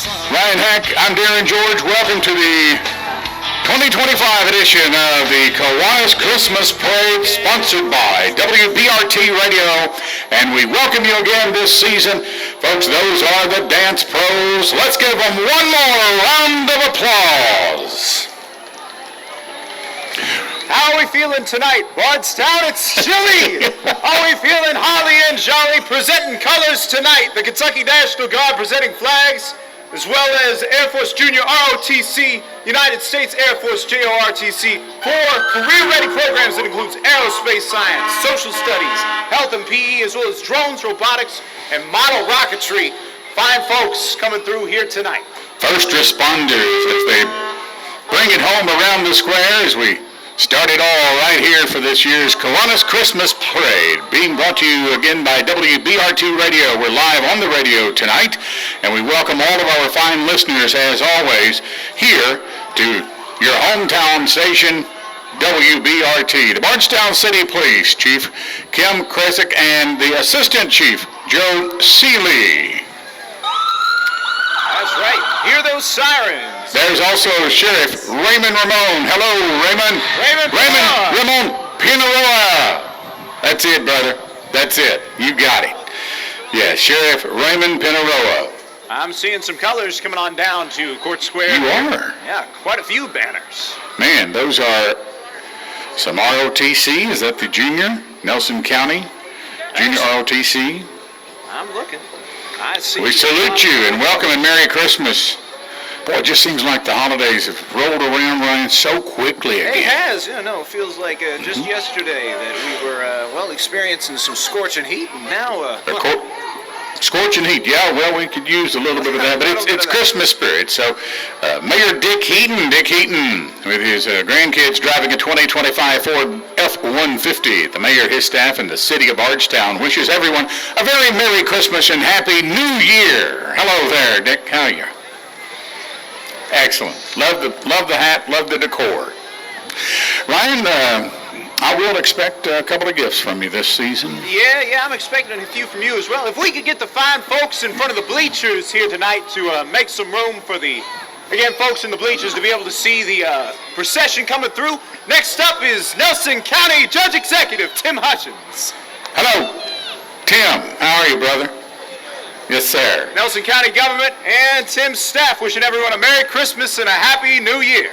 Ryan Heck, I'm Darren George. Welcome to the 2025 edition of the Kiwanis Christmas Parade, sponsored by WBRT Radio, and we welcome you again this season. Folks, those are the dance pros. Let's give them one more round of applause. How are we feeling tonight, Bardstown? It's chilly. Are we feeling holly and jolly, presenting colors tonight? The Kentucky National Guard presenting flags, as well as Air Force Junior ROTC, United States Air Force JORTC, 4 career-ready programs that includes aerospace science, social studies, health and PE, as well as drones, robotics, and model rocketry. Fine folks coming through here tonight. First responders, as they bring it home around the square as we start it all right here for this year's Kiwanis Christmas Parade, being brought to you again by WBRT Radio. We're live on the radio tonight, and we welcome all of our fine listeners, as always, here to your hometown station, WBRT. The Bardstown City Police Chief Kim Kresick and the Assistant Chief Joe Seeley. That's right. Hear those sirens. There's also Sheriff Raymond Ramon. Hello, Raymond. Ramon Pinaroa. That's it, brother. That's it. You got it. Yeah, Sheriff Raymond Pinaroa. I'm seeing some colors coming on down to Court Square. You are? Yeah, quite a few banners. Man, those are some ROTC. Is that the junior? Nelson County Junior ROTC? I'm looking. I see. We salute you and welcome and Merry Christmas. Boy, it just seems like the holidays have rolled around, Ryan, so quickly again. It has. Yeah, no, it feels like just yesterday that we were, experiencing some scorching heat, and now... Scorching heat, yeah, well, we could use a little bit of that, but it's Christmas spirit. So Mayor Dick Heaton, with his grandkids driving a 2025 Ford F-150. The mayor, his staff, and the city of Bardstown wishes everyone a very Merry Christmas and Happy New Year. Hello there, Dick. How are you? Excellent. Love the hat, love the decor. Ryan, I will expect a couple of gifts from you this season. Yeah, I'm expecting a few from you as well. If we could get the fine folks in front of the bleachers here tonight to make some room for the, again, folks in the bleachers to be able to see the procession coming through. Next up is Nelson County Judge Executive Tim Hutchins. Hello, Tim. How are you, brother? Yes, sir. Nelson County government and Tim's staff wishing everyone a Merry Christmas and a Happy New Year.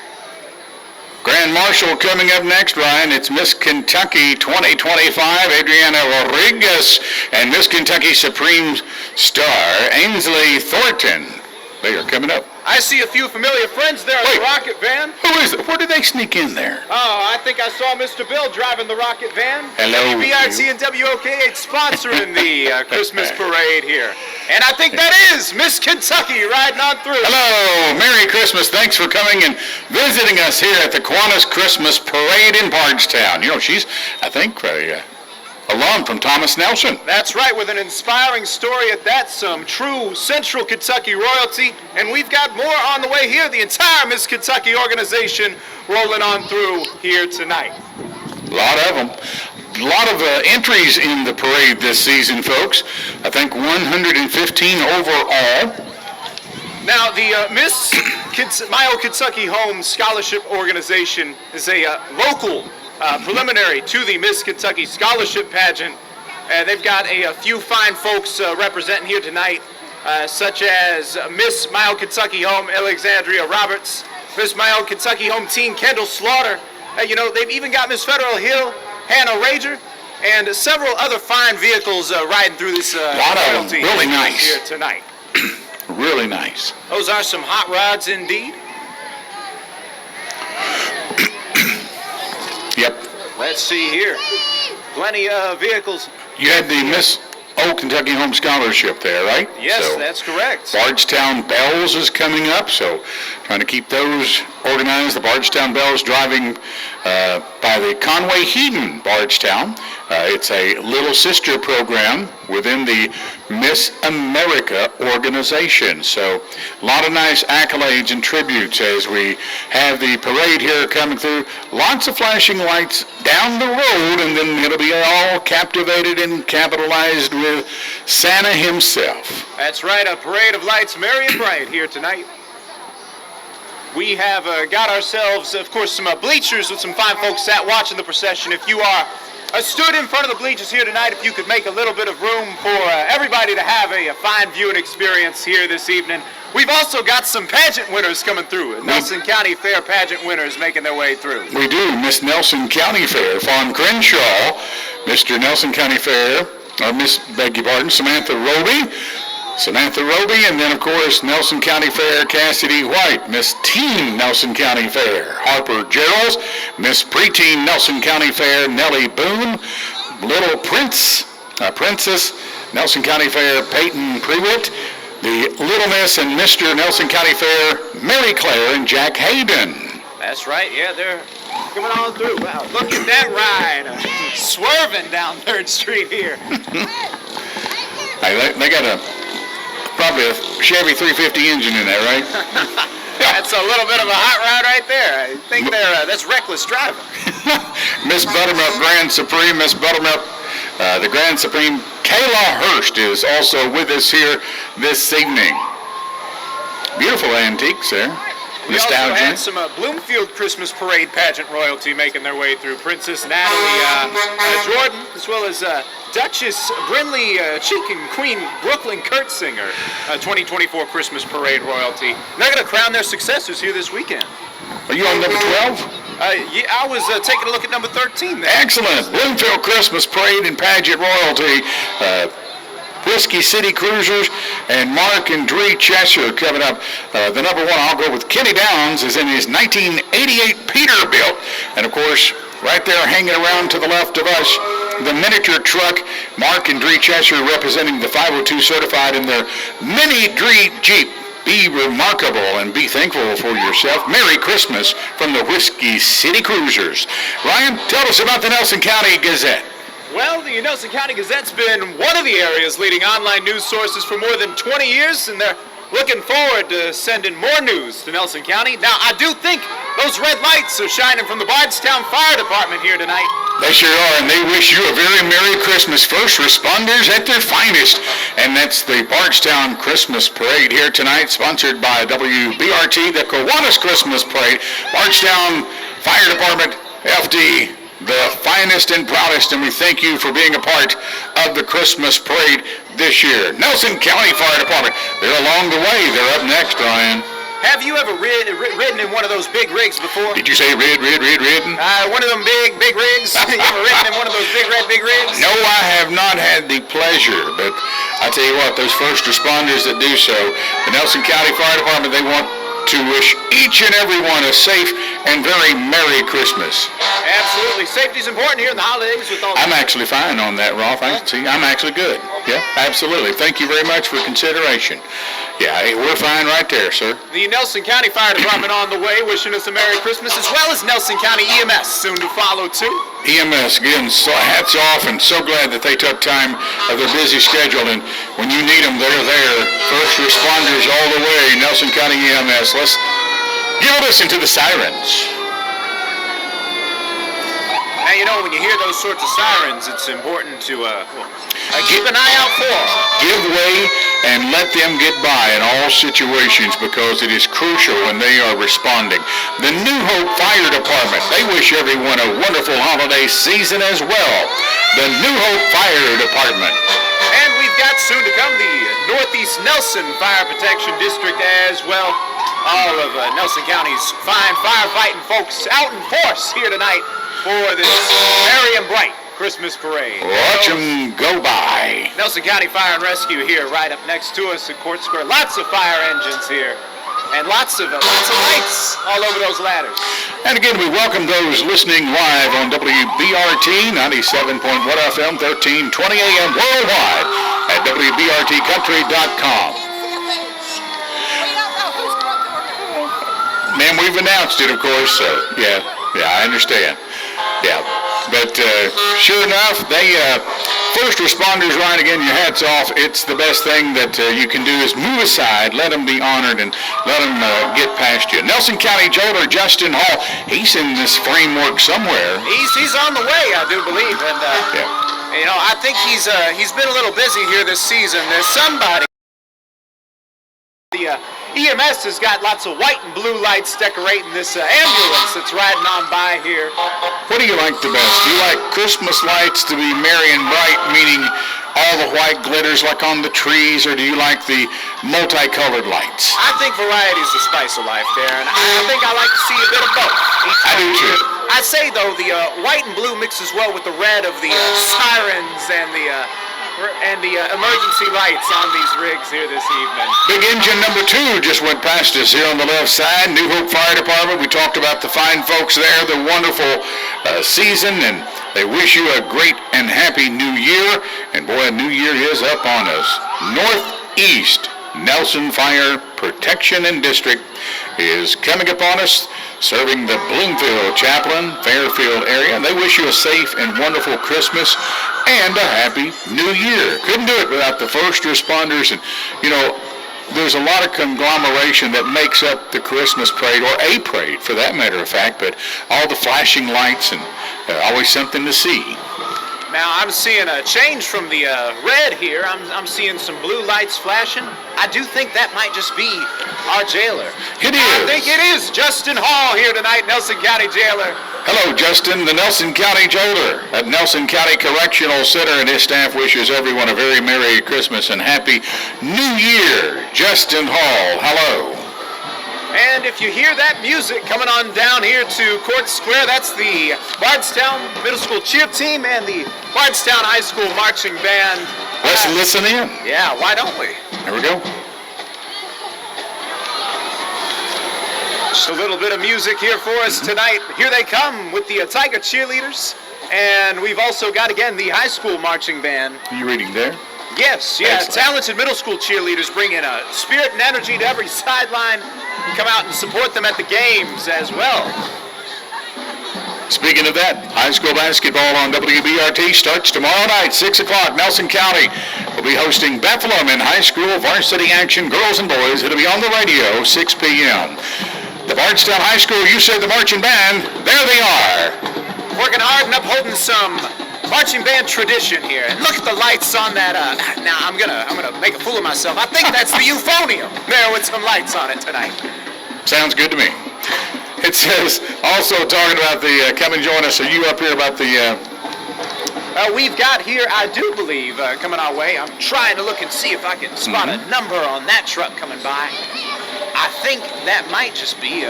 Grand Marshal coming up next, Ryan. It's Miss Kentucky 2025, Adriana Rodriguez, and Miss Kentucky Supreme Star, Ainsley Thornton. They are coming up. I see a few familiar friends there in the rocket van. Who is it? Where did they sneak in there? Oh, I think I saw Mr. Bill driving the rocket van. Hello. WBRT and WOKH sponsoring the Christmas parade here. And I think that is Miss Kentucky riding on through. Hello. Merry Christmas. Thanks for coming and visiting us here at the Kiwanis Christmas Parade in Bardstown. You know, she's, I think, alum from Thomas Nelson. That's right, with an inspiring story at that, some true Central Kentucky royalty, and we've got more on the way here. The entire Miss Kentucky organization rolling on through here tonight. A lot of them. A lot of entries in the parade this season, folks. I think 115 overall. Now, the My Old Kentucky Home Scholarship Organization is a local preliminary to the Miss Kentucky Scholarship Pageant. They've got a few fine folks representing here tonight, such as Miss My Old Kentucky Home Alexandria Roberts, Miss My Old Kentucky Home Teen Kendall Slaughter. They've even got Miss Federal Hill Hannah Rager, and several other fine vehicles riding through this royalty really nice here tonight. Really nice. Those are some hot rods indeed. Yep. Let's see here. Plenty of vehicles. You had the Miss Old Kentucky Home Scholarship there, right? Yes, that's correct. Bardstown Bells is coming up, so trying to keep those organized. The Bardstown Bells driving by the Conway Heaton Bardstown. It's a little sister program within the Miss America organization. So a lot of nice accolades and tributes as we have the parade here coming through. Lots of flashing lights down the road, and then it'll be all captivated and capitalized with Santa himself. That's right, a parade of lights, merry and bright here tonight. We have got ourselves, of course, some bleachers with some fine folks sat watching the procession. If you are stood in front of the bleachers here tonight, if you could make a little bit of room for everybody to have a fine viewing experience here this evening. We've also got some pageant winners coming through. Nelson County Fair pageant winners making their way through. We do. Miss Nelson County Fair, Fawn Crenshaw, Mr. Nelson County Fair, or Samantha Roby, and then, of course, Nelson County Fair, Cassidy White, Miss Teen Nelson County Fair, Harper Geralds, Miss Preteen Nelson County Fair, Nellie Boone, Little Princess, Nelson County Fair, Peyton Prewitt, the Little Miss and Mr. Nelson County Fair, Mary Claire and Jack Hayden. That's right, yeah, they're coming on through. Wow, look at that ride, swerving down 3rd Street here. Hey, they got probably a Chevy 350 engine in there, right? That's a little bit of a hot rod right there. I think that's reckless driving. Miss Buttermilk Grand Supreme, Miss Buttermilk, the Grand Supreme, Kayla Hurst is also with us here this evening. Beautiful antiques there. We also had some Bloomfield Christmas Parade pageant royalty making their way through. Princess Natalie Jordan, as well as Duchess Brinley Cheek and Queen Brooklyn Kurtzinger, 2024 Christmas Parade royalty. And they're going to crown their successors here this weekend. Are you on number 12? Yeah, I was taking a look at number 13 there. Excellent. Bloomfield Christmas Parade and pageant royalty. Whiskey City Cruisers and Mark and Dree Cheshire coming up. The number 1, I'll go with Kenny Downs, is in his 1988 Peterbilt. And, of course, right there hanging around to the left of us, the miniature truck, Mark and Dree Cheshire representing the 502 certified in their mini Dree Jeep. Be remarkable and be thankful for yourself. Merry Christmas from the Whiskey City Cruisers. Ryan, tell us about the Nelson County Gazette. Well, the Nelson County Gazette's been one of the area's leading online news sources for more than 20 years, and they're looking forward to sending more news to Nelson County. Now, I do think those red lights are shining from the Bardstown Fire Department here tonight. They sure are, and they wish you a very Merry Christmas. First responders at their finest. And that's the Bardstown Christmas Parade here tonight, sponsored by WBRT, the Kiwanis Christmas Parade. Bardstown Fire Department, FD, the finest and proudest, and we thank you for being a part of the Christmas Parade this year. Nelson County Fire Department, they're along the way. They're up next, Ryan. Have you ever ridden in one of those big rigs before? Did you say ridden? One of them big rigs? You ever ridden in one of those big rigs? No, I have not had the pleasure, but I tell you what, those first responders that do so, the Nelson County Fire Department, they want to wish each and every one a safe and very Merry Christmas. Absolutely. Safety's important here in the holidays with all. I'm actually fine on that, Rolf. I'm actually good. Yeah, absolutely. Thank you very much for consideration. Yeah, we're fine right there, sir. The Nelson County Fire Department on the way, wishing us a Merry Christmas, as well as Nelson County EMS soon to follow too. EMS, again, so hats off, and so glad that they took time of their busy schedule, and when you need them, they're there. First responders all the way, Nelson County EMS. Let's give a listen to the sirens. Now, you know, when you hear those sorts of sirens, it's important to keep an eye out for. Give way and let them get by in all situations, because it is crucial when they are responding. The New Hope Fire Department, they wish everyone a wonderful holiday season as well. The New Hope Fire Department. And we've got soon to come the Northeast Nelson Fire Protection District as well. All of Nelson County's fine firefighting folks out in force here tonight for this merry and bright Christmas parade. Watch them go by. Nelson County Fire and Rescue here right up next to us at Court Square. Lots of fire engines here and lots of lights all over those ladders. And again, we welcome those listening live on WBRT 97.1 FM, 1320 AM worldwide at WBRTcountry.com. Ma'am, we've announced it, of course, so yeah, I understand. Yeah, But sure enough, they first responders, Ryan, again, your hats off. It's the best thing that you can do is move aside, let them be honored, and let them get past you. Nelson County Jailer Justin Hall, he's in this framework somewhere. He's on the way, I do believe, and you know, I think he's been a little busy here this season. There's somebody. The EMS has got lots of white and blue lights decorating this ambulance that's riding on by here. What do you like the best? Do you like Christmas lights to be merry and bright, meaning all the white glitters like on the trees, or do you like the multicolored lights? I think variety is the spice of life, Darren. I think I like to see a bit of both. I do too. I'd say, though, the white and blue mixes well with the red of the sirens and the emergency lights on these rigs here this evening. Big engine number 2 just went past us here on the left side. New Hope Fire Department. We talked about the fine folks there, the wonderful season, and they wish you a great and happy new year. And boy, a new year is up on us. Northeast Nelson Fire Protection and District is coming upon us, serving the Bloomfield, Chaplain, Fairfield area. They wish you a safe and wonderful Christmas and a happy new year. Couldn't do it without the first responders. And, you know, there's a lot of conglomeration that makes up the Christmas parade, or a parade for that matter of fact, but all the flashing lights and always something to see. Now I'm seeing a change from the red here. I'm seeing some blue lights flashing. I do think that might just be our jailer. It is. I think it is Justin Hall here tonight, Nelson County Jailer. Hello, Justin, the Nelson County Jailer at Nelson County Correctional Center, and his staff wishes everyone a very Merry Christmas and Happy New Year. Justin Hall, hello. And if you hear that music coming on down here to Court Square, that's the Bardstown Middle School cheer team and the Bardstown High School marching band. Let's listen in. Yeah, why don't we? There we go. Just a little bit of music here for us tonight. Here they come with the Tiger cheerleaders. And we've also got, again, the high school marching band. Are you reading there? Yes, yeah. Excellent. Talented middle school cheerleaders bring in a spirit and energy to every sideline. Come out and support them at the games as well. Speaking of that, high school basketball on WBRT starts tomorrow night, 6 o'clock. Nelson County will be hosting Bethlehem in high school varsity action, girls and boys. It'll be on the radio, 6 p.m. The Bardstown High School, you said the marching band, there they are. Working hard and upholding some marching band tradition here. And look at the lights on that. Now I'm gonna make a fool of myself. I think that's the euphonium there with some lights on it tonight. Sounds good to me. It says, also talking about the, come and join us, are you up here about the, we've got here, I do believe, coming our way. I'm trying to look and see if I can spot a number on that truck coming by. I think that might just be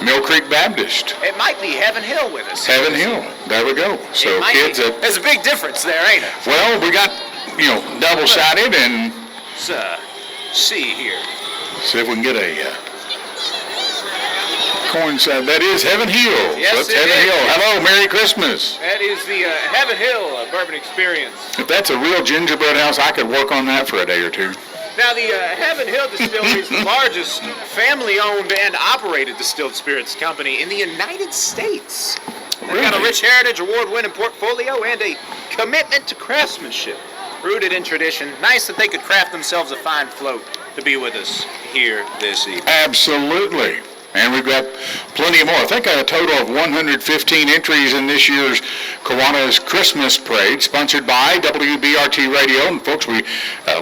Mill Creek Baptist. it might be Heaven Hill with us. Heaven Hill. There we go. So It might kids, be. There's a big difference there, ain't it? well, we got, double-sided, and Let's see here. see if we can get a coincide. That is Heaven Hill. Yes, so that's it Heaven is. Hill. Hello, Merry Christmas. That is the Heaven Hill Bourbon Experience. If that's a real gingerbread house, I could work on that for a day or two. Now, the Heaven Hill Distillery is the largest family-owned and operated distilled spirits company in the United States. They've got a Really? rich heritage, award-winning portfolio, and a commitment to craftsmanship, rooted in tradition. Nice that they could craft themselves a fine float to be with us here this evening. Absolutely. And we've got plenty more. I think a total of 115 entries in this year's Kiwanis Christmas Parade, sponsored by WBRT Radio. And folks, we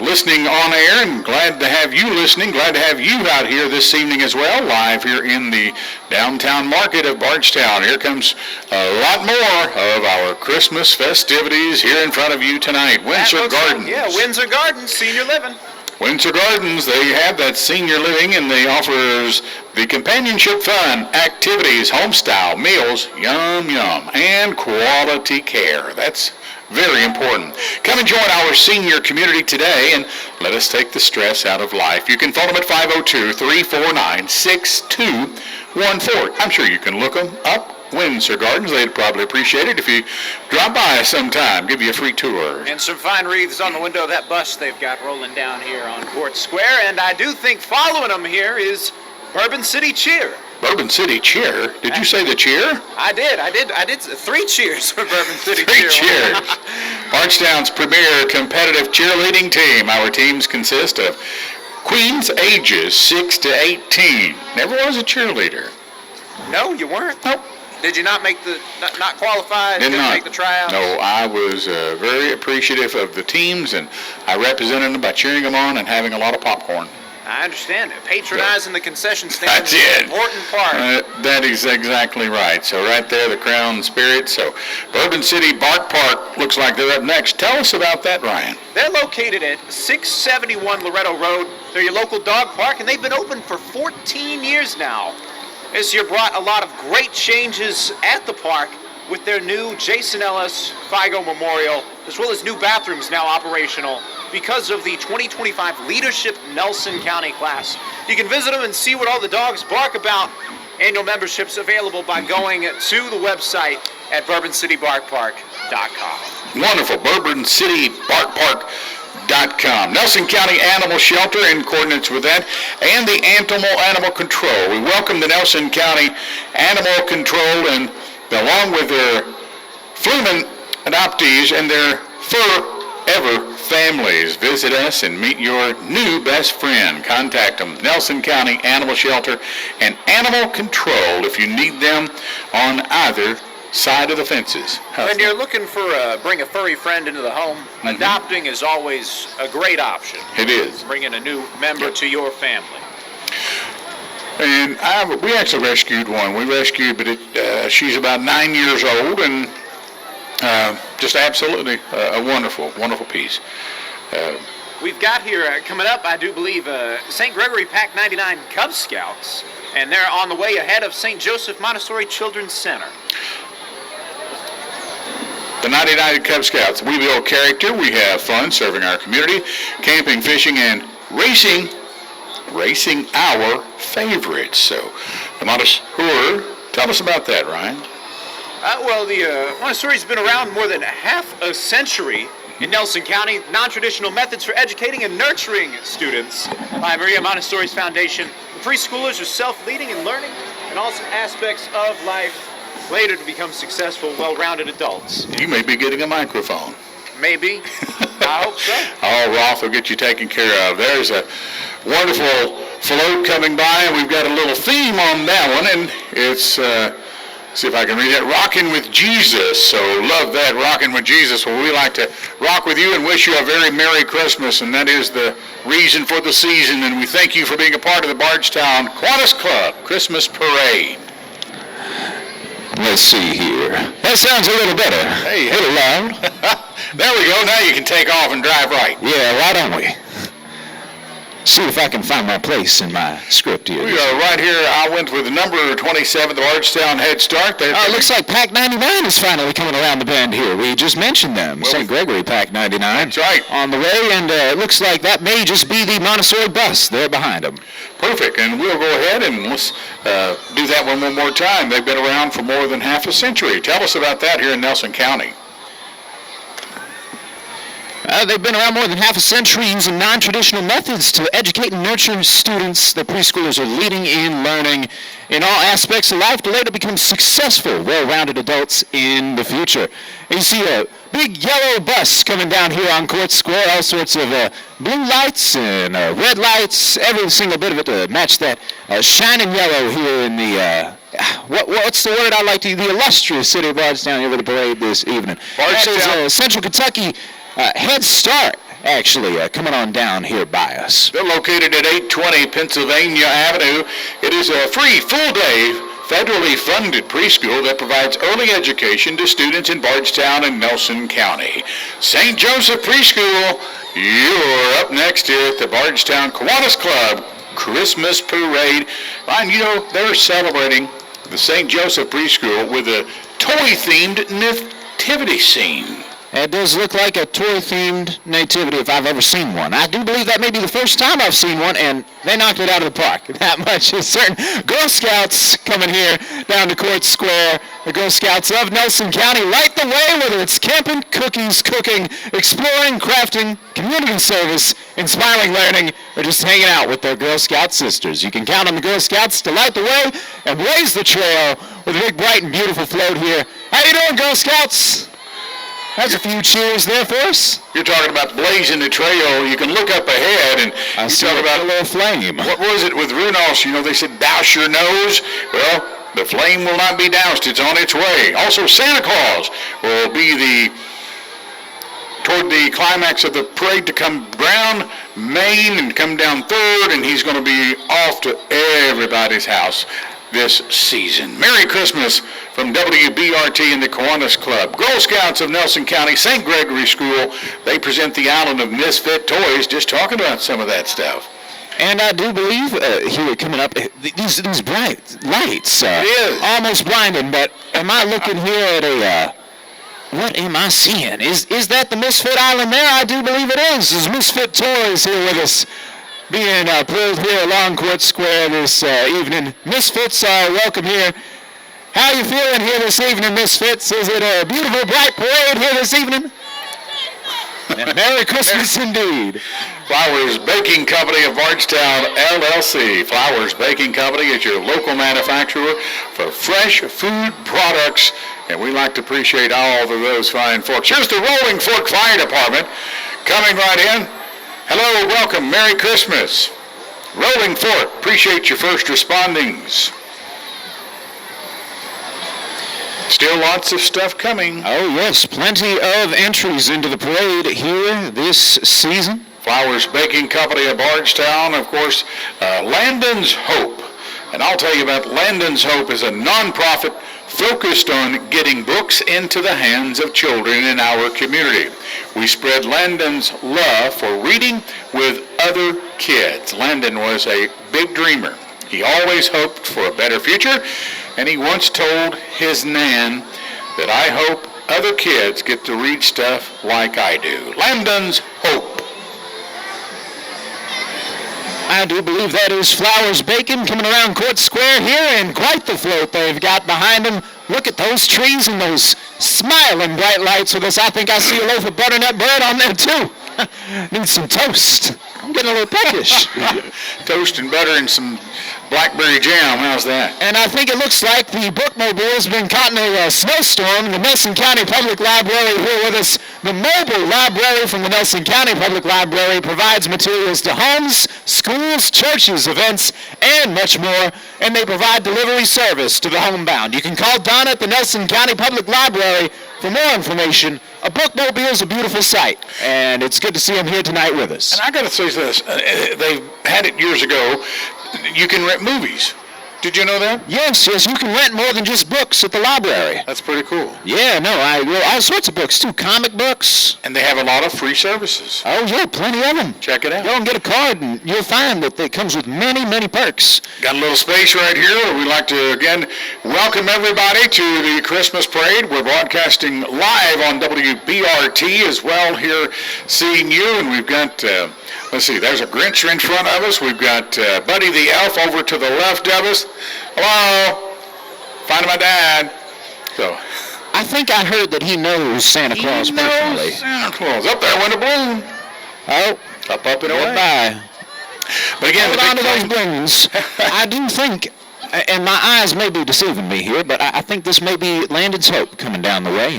listening on air, and glad to have you listening. Glad to have you out here this evening as well, live here in the downtown market of Bardstown. Here comes a lot more of our Christmas festivities here in front of you tonight. Windsor Gardens. Yeah, Windsor Gardens, senior living. Windsor Gardens, they have that senior living, and they offers the companionship fun, activities, home-style meals, yum, yum, and quality care. That's very important. Come and join our senior community today, and let us take the stress out of life. You can phone them at 502-349-6214. I'm sure you can look them up. Windsor Gardens, they'd probably appreciate it if you drop by sometime, give you a free tour. And some fine wreaths on the window of that bus they've got rolling down here on Court Square. And I do think following them here is Bourbon City Cheer. Bourbon City cheer. Did you say the cheer? I did 3 cheers for Bourbon City 3 cheer. cheers. Bardstown's premier competitive cheerleading team. Our teams consist of queens ages 6 to 18. Never was a cheerleader. No, you weren't. Nope. Did you not make not qualify? Did Didn't not make the tryouts? No, I was very appreciative of the teams, and I represented them by cheering them on and having a lot of popcorn. I understand it. Patronizing the concession stand That's is it. an important part. That is exactly right. So right there, the Crown Spirit. So Bourbon City Bart Park looks like they're up next. Tell us about that, Ryan. They're located at 671 Loretto Road. They're your local dog park, and they've been open for 14 years now. This year brought a lot of great changes at the park with their new Jason Ellis FIGO Memorial, as well as new bathrooms now operational because of the 2025 Leadership Nelson County class. You can visit them and see what all the dogs bark about. Annual memberships available by going to the website at BourbonCityBarkPark.com. Wonderful. BourbonCityBarkPark.com. Nelson County Animal Shelter in coordinates with that, and the Animal Control. We welcome the Nelson County Animal Control, and along with their Flumen adoptees and their forever families. Visit us and meet your new best friend. Contact them, Nelson County Animal Shelter and Animal Control, if you need them on either side of the fences. When you're looking for bring a furry friend into the home, adopting is always a great option. It is. Bringing a new member to your family. And we actually rescued one. We rescued, but she's about 9 years old, and just absolutely a wonderful, wonderful piece. We've got here coming up, I do believe, St. Gregory Pack 99 Cub Scouts, and they're on the way ahead of St. Joseph Montessori Children's Center. The 99 Cub Scouts. We build character. We have fun serving our community, camping, fishing, and racing our favorites. So, the Montessori, tell us about that, Ryan. Well, the Montessori's been around more than half a century in Nelson County. Non-traditional methods for educating and nurturing students by Maria Montessori's Foundation. The preschoolers are self-leading and learning in all aspects of life, later to become successful, well-rounded adults. You may be getting a microphone. Maybe. I hope so. Oh, Roth will get you taken care of. There's a wonderful float coming by, and we've got a little theme on that one, and it's, see if I can read it, Rockin' with Jesus. So love that, Rockin' with Jesus. Well, we like to rock with you and wish you a very Merry Christmas, and that is the reason for the season, and we thank you for being a part of the Bardstown Kiwanis Christmas Parade. Let's see here. That sounds a little better. Hey, a little loud. There we go. Now you can take off and drive right. Yeah, why don't we? See if I can find my place in my script here. We are right here. I went with the number 27, the Bardstown Head Start. It looks like Pack 99 is finally coming around the bend here. We just mentioned them. Well, St. Gregory Pack 99. That's right. On the way, and it looks like that may just be the Montessori bus there behind them. Perfect, and we'll go ahead and let's do that one more time. They've been around for more than half a century. Tell us about that here in Nelson County. They've been around more than half a century using non-traditional methods to educate and nurture students. The preschoolers are leading in learning in all aspects of life to later become successful, well-rounded adults in the future. And you see a big yellow bus coming down here on Court Square, all sorts of blue lights and red lights, every single bit of it to match that shining yellow here in the what's the word I like to use? The illustrious city of Bardstown here for the parade this evening. That is Central Kentucky Head Start, actually, coming on down here by us. They're located at 820 Pennsylvania Avenue. It is a free, full-day, federally funded preschool that provides early education to students in Bardstown and Nelson County. St. Joseph Preschool, you're up next here at the Bardstown Kiwanis Christmas Parade. Ryan, you know, they're celebrating the St. Joseph Preschool with a toy-themed nativity scene. It does look like a toy-themed nativity if I've ever seen one. I do believe that may be the first time I've seen one, and they knocked it out of the park. That much is certain. Girl Scouts coming here down to Court Square. The Girl Scouts of Nelson County light the way, whether it's camping, cookies, cooking, exploring, crafting, community service, inspiring learning, or just hanging out with their Girl Scout sisters. You can count on the Girl Scouts to light the way and blaze the trail with a big, bright, and beautiful float here. How you doing, Girl Scouts? That's a few cheers there for us. You're talking about blazing the trail. You can look up ahead and I you see talk about a little flame. What was it with Runos? You know, they said douse your nose. Well, the flame will not be doused. It's on its way. Also, Santa Claus will be toward the climax of the parade to come down Main and come down 3rd, and he's going to be off to everybody's house this season. Merry Christmas from WBRT and the Kiwanis Club. Girl Scouts of Nelson County, St. Gregory School. They present the Island of Misfit Toys. Just talking about some of that stuff. And I do believe here coming up, these bright lights, It is. almost blinding, but am I looking here at what am I seeing? Is that the Misfit Island there? I do believe it is. There's Misfit Toys here with us, being pulled here along Court Square this evening. Misfits are welcome here. How you feeling here this evening, Misfits? Is it a beautiful, bright parade here this evening? And Merry Christmas indeed. Flowers Baking Company of Bardstown, LLC. Flowers Baking Company is your local manufacturer for fresh food products, and we like to appreciate all of those fine folks. Here's the Rolling Fork Fire Department coming right in. Hello, welcome, Merry Christmas. Rolling Fork, appreciate your first respondings. Still lots of stuff coming. Oh yes, plenty of entries into the parade here this season. Flowers Baking Company of Bardstown, of course, Landon's Hope. And I'll tell you about Landon's Hope is a nonprofit focused on getting books into the hands of children in our community. We spread Landon's love for reading with other kids. Landon was a big dreamer. He always hoped for a better future, and he once told his nan that I hope other kids get to read stuff like I do. Landon's Hope. I do believe that is Flowers Bacon coming around Court Square here, and quite the float they've got behind them. Look at those trees and those smiling bright lights with us. I think I see a loaf of butternut bread on there too. Need some toast. I'm getting a little peckish. Toast and butter and some blackberry jam. How's that? And I think it looks like the bookmobile's been caught in a snowstorm. The Nelson County Public Library here with us. The mobile library from the Nelson County Public Library provides materials to homes, schools, churches, events, and much more. And they provide delivery service to the homebound. You can call Donna at the Nelson County Public Library for more information. A bookmobile is a beautiful sight, and it's good to see them here tonight with us. And I got to say this. They had it years ago. You can rent movies. Did you know that? Yes, you can rent more than just books at the library. That's pretty cool. Yeah, no, all sorts of books too, comic books. And they have a lot of free services. Oh yeah, plenty of them. Check it out. Go and get a card, and you'll find that it comes with many, many perks. Got a little space right here. We'd like to, again, welcome everybody to the Christmas Parade. We're broadcasting live on WBRT as well here, seeing you. And we've got, let's see, there's a Grinch in front of us. We've got Buddy the Elf over to the left of us. Hello. Finding my dad. So, I think I heard that he knows Santa Claus personally. Santa Claus. Up there with a balloon. Oh, Up and away. goodbye. But again, Hold the on to big those flame- balloons. I do think, and my eyes may be deceiving me here, but I think this may be Landon's Hope coming down the way.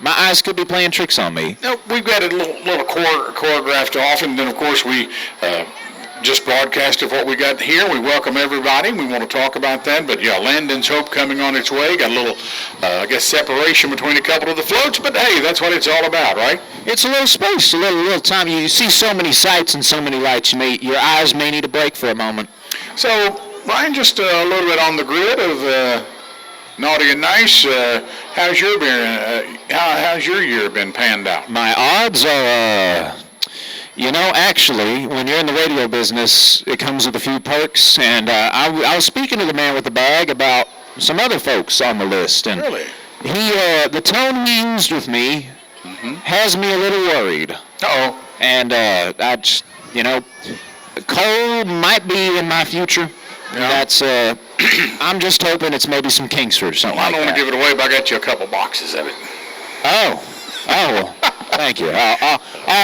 My eyes could be playing tricks on me. No, we've got it little choreographed off, and then of course we just broadcasted what we got here. We welcome everybody. We want to talk about that, but yeah, Landon's Hope coming on its way. Got a little, I guess, separation between a couple of the floats, but hey, that's what it's all about, right? It's a little space, a little time. You see so many sights and so many lights. Your eyes may need a break for a moment. So, Brian, just a little bit on the grid of naughty and nice. How's your year been panned out? My odds are, actually, when you're in the radio business, it comes with a few perks. And I was speaking to the man with the bag about some other folks on the list. And Really? the tone he used with me has me a little worried. Uh-oh. And I just, coal might be in my future. Yeah. That's, I'm just hoping it's maybe some Kingsford or something I like don't want that. to give it away, but I got you a couple boxes of it. Oh, well, thank you. I'll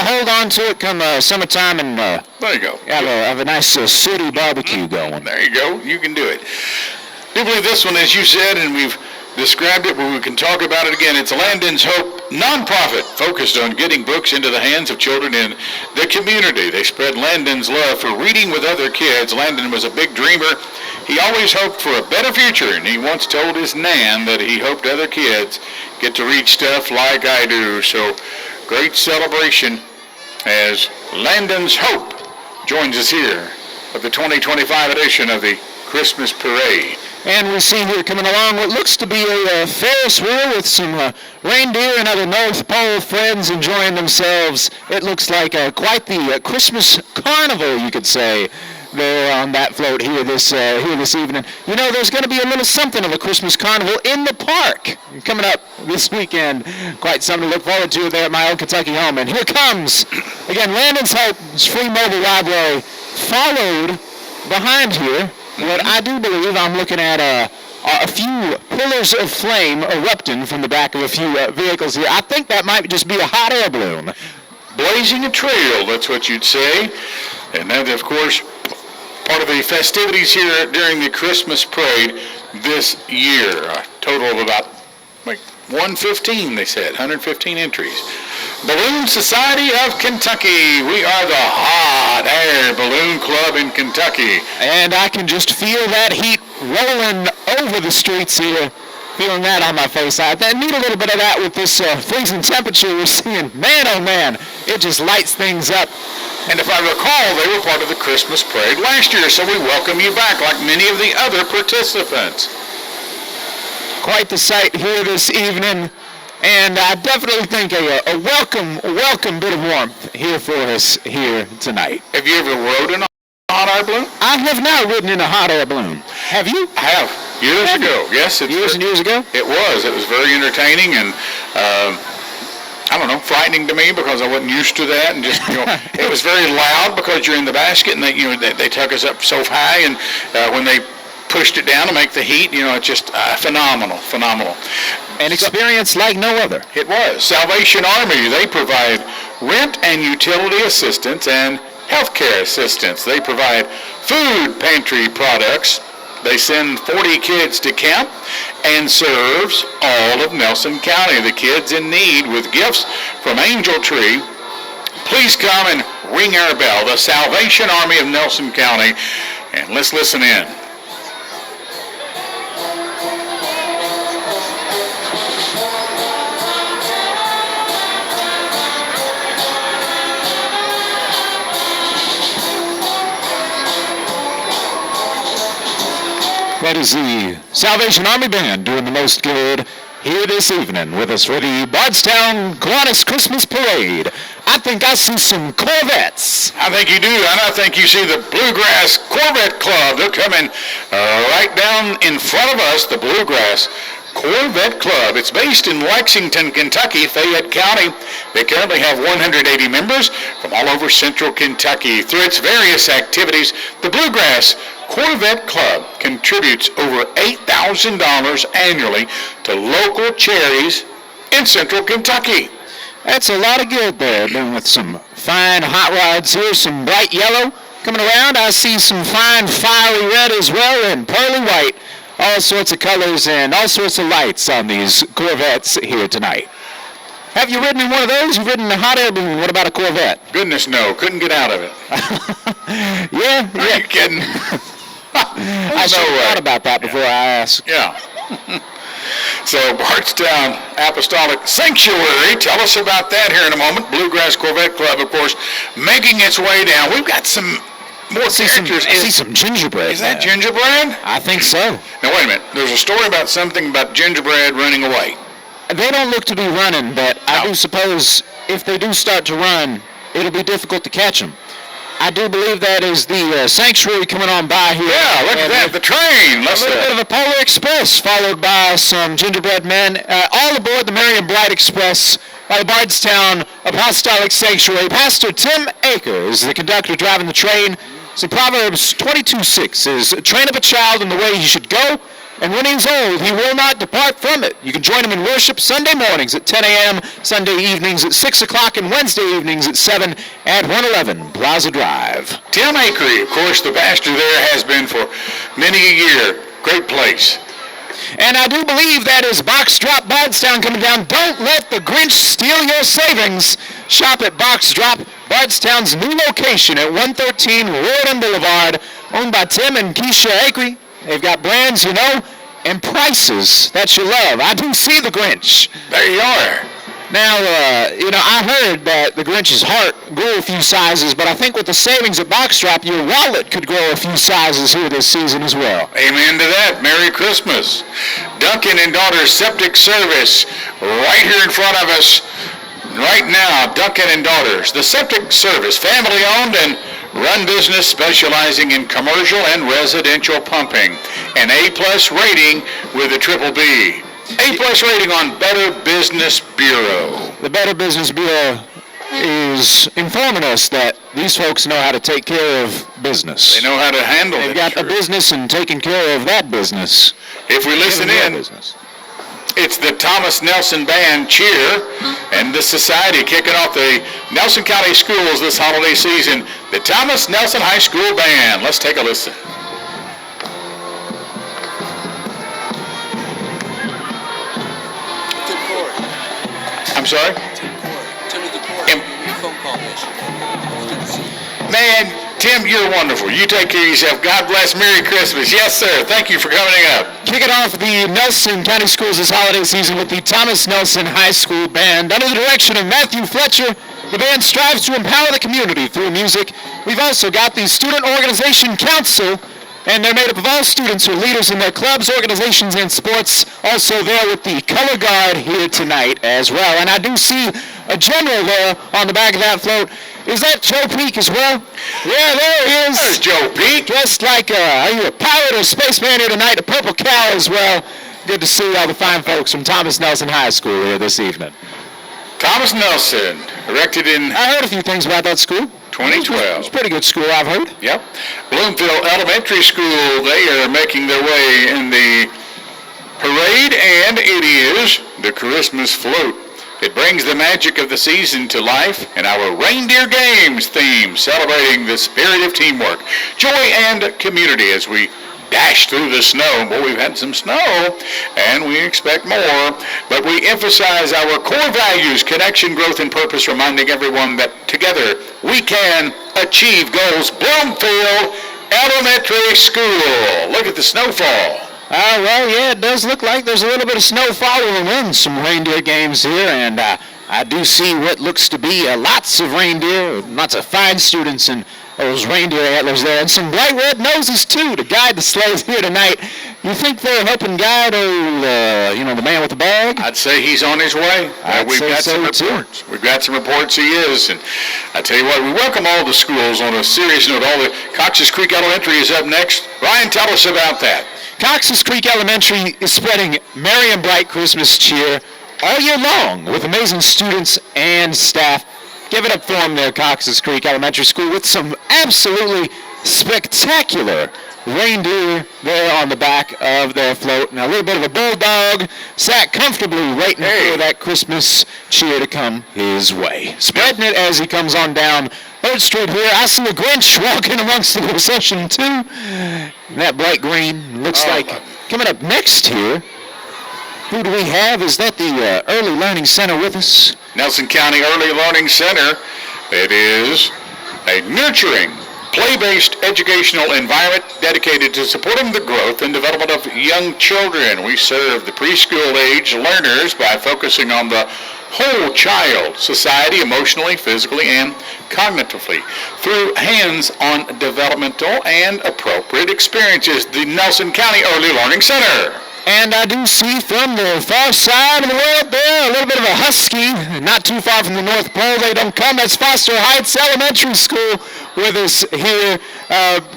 hold on to it come summertime and There you go. have a nice sooty barbecue going. There you go. You can do it. I believe this one, as you said, and we've described it, but we can talk about it again. It's a Landon's Hope nonprofit focused on getting books into the hands of children in the community. They spread Landon's love for reading with other kids. Landon was a big dreamer. He always hoped for a better future, and he once told his nan that he hoped other kids get to read stuff like I do. So, great celebration as Landon's Hope joins us here at the 2025 edition of the Christmas Parade. And we see here coming along what looks to be a Ferris wheel with some reindeer and other North Pole friends enjoying themselves. It looks like quite the Christmas carnival, you could say, there on that float here this evening. There's going to be a little something of a Christmas carnival in the park coming up this weekend. Quite something to look forward to there at my old Kentucky home. And here comes, again, Landon's Hope's free mobile library, followed behind here. What I do believe I'm looking at a few pillars of flame erupting from the back of a few vehicles here. I think that might just be a hot air balloon. Blazing a trail, that's what you'd say. And that, of course, part of the festivities here during the Christmas parade this year. A total of about 115, they said, 115 entries. Balloon Society of Kentucky. We are the hot air balloon club in Kentucky. And I can just feel that heat rolling over the streets here. Feeling that on my face. I need a little bit of that with this freezing temperature we're seeing. Man, oh man, it just lights things up. And if I recall, they were part of the Christmas parade last year, so we welcome you back like many of the other participants. Quite the sight here this evening. And I definitely think a welcome bit of warmth here for us here tonight. Have you ever rode in a hot air balloon? I have not ridden in a hot air balloon. Have you? I have. Years ago. Yes. Years and years ago? It was. It was very entertaining and, I don't know, frightening to me because I wasn't used to that. And just, it was very loud because you're in the basket and they tuck us up so high. And when they pushed it down to make the heat, it's just phenomenal. An experience like no other. It was. Salvation Army, they provide rent and utility assistance and healthcare assistance. They provide food pantry products. They send 40 kids to camp and serves all of Nelson County. The kids in need with gifts from Angel Tree. Please come and ring our bell. The Salvation Army of Nelson County. And let's listen in. That is the Salvation Army Band doing the most good here this evening with us for the Bardstown Kiwanis Christmas Parade. I think I see some Corvettes. I think you do, and I think you see the Bluegrass Corvette Club. They're coming right down in front of us, the Bluegrass Corvette Club. It's based in Lexington, Kentucky, Fayette County. They currently have 180 members from all over central Kentucky. Through its various activities, the Bluegrass Corvette Club contributes over $8,000 annually to local charities in central Kentucky. That's a lot of good there, doing with some fine hot rods here, some bright yellow coming around. I see some fine fiery red as well and pearly white. All sorts of colors and all sorts of lights on these Corvettes here tonight. Have you ridden in one of those? You've ridden in a hot air balloon. What about a Corvette? Goodness no, couldn't get out of it. Yeah. Are you kidding? I should have thought about that before I asked. Yeah. So Bardstown Apostolic Sanctuary, tell us about that here in a moment. Bluegrass Corvette Club, of course, making its way down. We've got some more characters. I see some gingerbread. Is that gingerbread? I think so. Now wait a minute. There's a story about something about gingerbread running away. They don't look to be running, but I do suppose if they do start to run, it'll be difficult to catch them. I do believe that is the sanctuary coming on by here. Yeah, look at And that, the train. A little bit of a Polar Express, followed by some gingerbread men. All aboard the Merry and Bright Express by the Bardstown Apostolic Sanctuary. Pastor Tim Aker is the conductor driving the train. So Proverbs 22:6 is, train up a child in the way he should go, and when he's old, he will not depart from it. You can join him in worship Sunday mornings at 10 a.m., Sunday evenings at 6 o'clock, and Wednesday evenings at 7 at 111 Plaza Drive. Tim Akery, of course, the pastor there has been for many a year. Great place. And I do believe that is Box Drop Bardstown coming down. Don't let the Grinch steal your savings. Shop at Box Drop, Bardstown's new location at 113 Riordan Boulevard, owned by Tim and Keisha Akery. They've got brands, you know, and prices that you love. I do see the Grinch. There you are. Now, I heard that the Grinch's heart grew a few sizes, but I think with the savings at Box Drop, your wallet could grow a few sizes here this season as well. Amen to that. Merry Christmas. Duncan and Daughters Septic Service, right here in front of us, right now. Duncan and Daughters, the Septic Service, family-owned and run business specializing in commercial and residential pumping. An A-plus rating with a triple B. A-plus rating on Better Business Bureau. The Better Business Bureau is informing us that these folks know how to take care of business. They know how to handle it. They've got a business and taking care of that business. If we listen in, it's the Thomas Nelson Band Cheer and the Society kicking off the Nelson County Schools this holiday season. The Thomas Nelson High School Band. Let's take a listen. I'm sorry? Man, Tim, you're wonderful. You take care of yourself. God bless. Merry Christmas. Yes, sir. Thank you for coming up. Kicking off the Nelson County Schools this holiday season with the Thomas Nelson High School Band. Under the direction of Matthew Fletcher, the band strives to empower the community through music. We've also got the Student Organization Council, and they're made up of all students who are leaders in their clubs, organizations, and sports. Also there with the color guard here tonight as well. And I do see a general there on the back of that float. Is that Joe Peak as well? Yeah, there he is. There's Joe Peak. Dressed like, are you a pilot or a spaceman here tonight? A purple cow as well. Good to see all the fine folks from Thomas Nelson High School here this evening. Thomas Nelson, erected in I heard a few things about that school. 2012. It's a pretty good school, I've heard. Yep. Bloomfield Elementary School, they are making their way in the parade, and it is the Christmas float. It brings the magic of the season to life and our Reindeer Games theme, celebrating the spirit of teamwork, joy, and community as we dash through the snow. Boy, we've had some snow, and we expect more. But we emphasize our core values, connection, growth, and purpose, reminding everyone that together we can achieve goals. Bloomfield Elementary School. Look at the snowfall. Well, yeah, it does look like there's a little bit of snow following in some reindeer games here, and I do see what looks to be lots of reindeer, lots of fine students and those reindeer antlers there, and some bright red noses, too, to guide the sleighs here tonight. You think they're helping guide the man with the bag? I'd say he's on his way. We've got some reports. We've got some reports he is, and I tell you what, we welcome all the schools. On a serious note, all the Cox's Creek Elementary is up next. Ryan, tell us about that. Cox's Creek Elementary is spreading merry and bright Christmas cheer all year long with amazing students and staff. Give it up for them there, Cox's Creek Elementary School, with some absolutely spectacular reindeer there on the back of their float. And a little bit of a bulldog sat comfortably waiting for that Christmas cheer to come his way. Spreading it as he comes on down 3rd Street here. I see a Grinch walking amongst the procession, too. That bright green looks like coming up next here. Who do we have? Is that the Early Learning Center with us? Nelson County Early Learning Center. It is a nurturing, play-based educational environment dedicated to supporting the growth and development of young children. We serve the preschool-age learners by focusing on the whole child, society, emotionally, physically, and cognitively through hands-on developmental and appropriate experiences. The Nelson County Early Learning Center. And I do see from the far side of the world there a little bit of a husky, not too far from the North Pole. They don't come. That's Foster Heights Elementary School with us here.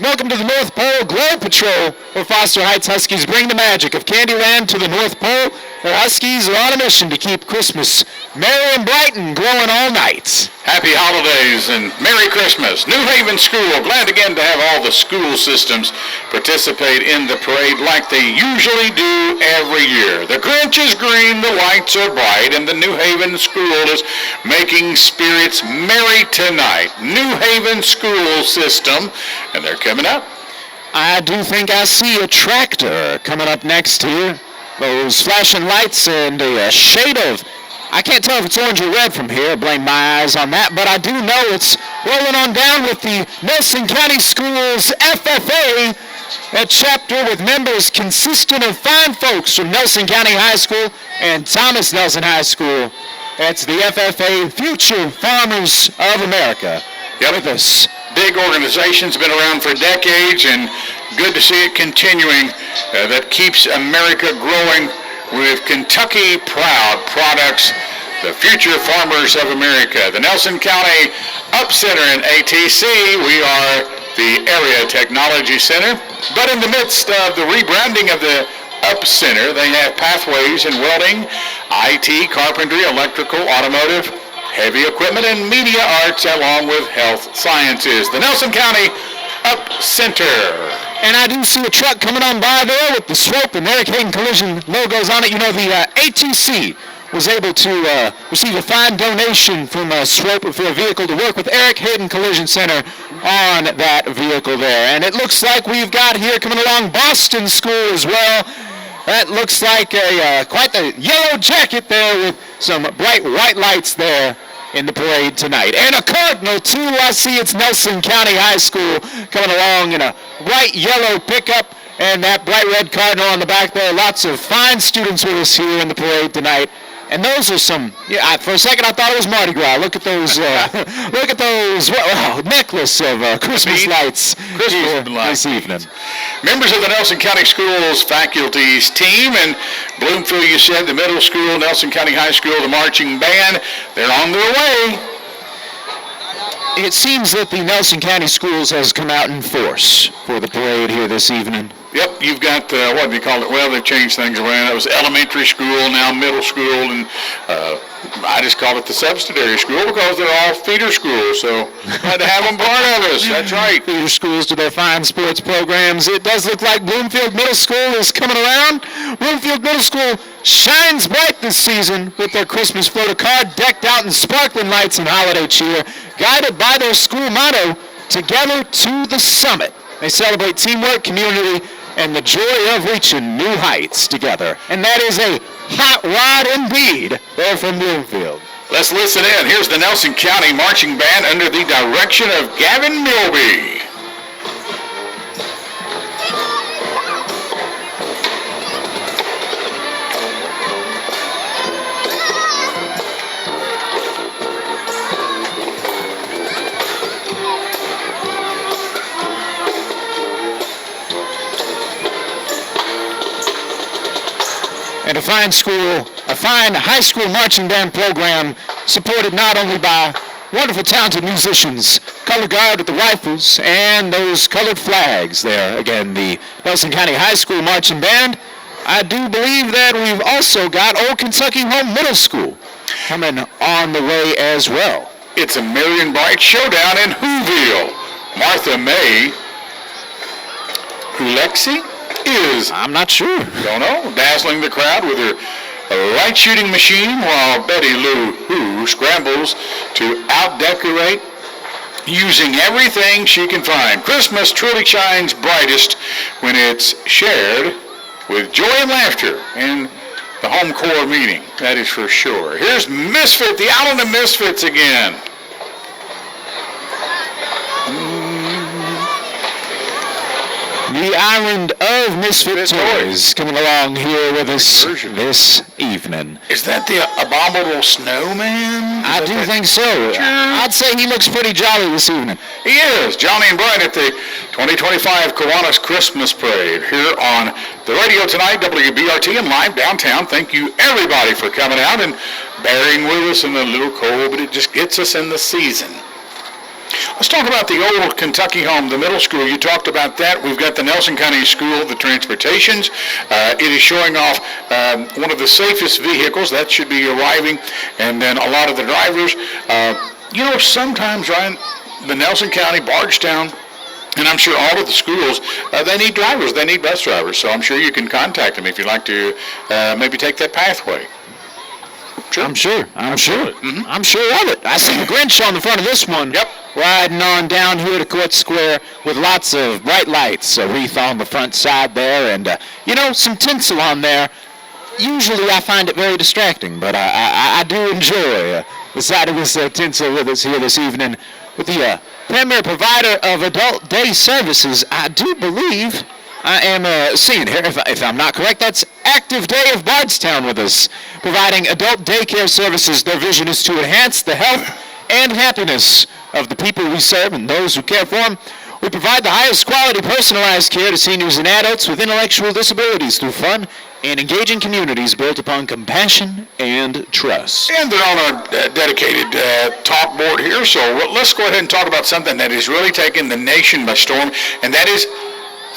Welcome to the North Pole Glow Patrol, where Foster Heights Huskies bring the magic of Candyland to the North Pole. The Huskies are on a mission to keep Christmas merry and bright and glowing all night. Happy holidays and Merry Christmas. New Haven School, glad again to have all the school systems participate in the parade like they usually do every year. The Grinch is green, the lights are bright, and the New Haven School is making spirits merry tonight. New Haven School System, and they're coming up. I do think I see a tractor coming up next here. Those flashing lights and a shade of, I can't tell if it's orange or red from here, blame my eyes on that, but I do know it's rolling on down with the Nelson County Schools FFA, a chapter with members consisting of fine folks from Nelson County High School and Thomas Nelson High School. That's the FFA, Future Farmers of America. With us. Big organization's been around for decades, and good to see it continuing. That keeps America growing with Kentucky Proud products, the Future Farmers of America. The Nelson County Up Center in ATC, we are the Area Technology Center, but in the midst of the rebranding of the Up Center, they have pathways in welding, IT, carpentry, electrical, automotive, heavy equipment, and media arts, along with health sciences. The Nelson County Up Center. And I do see a truck coming on by there with the Swope and Eric Hayden Collision logos on it. You know, the ATC was able to receive a fine donation from Swope for a vehicle to work with Eric Hayden Collision Center on that vehicle there. And it looks like we've got here coming along Boston School as well. That looks like quite the yellow jacket there with some bright white lights there in the parade tonight. And a Cardinal, too. I see it's Nelson County High School coming along in a bright yellow pickup and that bright red Cardinal on the back there. Lots of fine students with us here in the parade tonight. And those are some, for a second I thought it was Mardi Gras. Look at those, necklace of Christmas lights here this evening. Members of the Nelson County Schools faculties team, and Bloomfield, you said, the middle school, Nelson County High School, the marching band, they're on their way. It seems that the Nelson County Schools has come out in force for the parade here this evening. Yep, you've got, what do you call it? Well, they've changed things around. It was elementary school, now middle school, and I just call it the subsidiary school because they're all feeder schools, so glad to have them part of us. That's right. Feeder schools to their fine sports programs. It does look like Bloomfield Middle School is coming around. Bloomfield Middle School shines bright this season with their Christmas floater car decked out in sparkling lights and holiday cheer, guided by their school motto, Together to the Summit. They celebrate teamwork, community, and the joy of reaching new heights together. And that is a hot rod indeed there from Bloomfield. Let's listen in. Here's the Nelson County Marching Band under the direction of Gavin Milby. And a fine high school marching band program supported not only by wonderful, talented musicians, color guard with the rifles, and those colored flags there. Again, the Nelson County High School Marching Band. I do believe that we've also got Old Kentucky Home Middle School coming on the way as well. It's a merry and bright showdown in Whoville. Martha May Hulexi is, I'm not sure. Don't know, dazzling the crowd with her light shooting machine while Betty Lou Who scrambles to out-decorate using everything she can find. Christmas truly shines brightest when it's shared with joy and laughter in the home core meeting. That is for sure. Here's Misfit, the Island of Misfits again. The Island of Misfit Toys coming along here with us this evening. Is that the Abominable Snowman? I do think so. I'd say he looks pretty jolly this evening. He is. Johnny and Brian at the 2025 Kiwanis Christmas Parade here on the radio tonight, WBRT and live downtown. Thank you, everybody, for coming out and bearing with us in the little cold, but it just gets us in the season. Let's talk about the old Kentucky home, the middle school. You talked about that. We've got the Nelson County School, the transportations. It is showing off one of the safest vehicles. That should be arriving. And then a lot of the drivers. Sometimes, Ryan, the Nelson County, Bardstown, and I'm sure all of the schools, they need drivers. They need bus drivers. So I'm sure you can contact them if you'd like to maybe take that pathway. Sure. I'm sure. Mm-hmm. I'm sure of it. I see the Grinch on the front of this one. Yep. Riding on down here to Court Square with lots of bright lights, a wreath on the front side there, and, some tinsel on there. Usually I find it very distracting, but I do enjoy the sight of this tinsel with us here this evening. With the premier provider of adult day services, I do believe I am seeing here, if I'm not correct, that's Active Day of Bardstown with us, providing adult daycare services. Their vision is to enhance the health and happiness of the people we serve and those who care for them. We provide the highest quality personalized care to seniors and adults with intellectual disabilities through fun and engaging communities built upon compassion and trust. And they're on our dedicated talk board here, so let's go ahead and talk about something that has really taken the nation by storm, and that is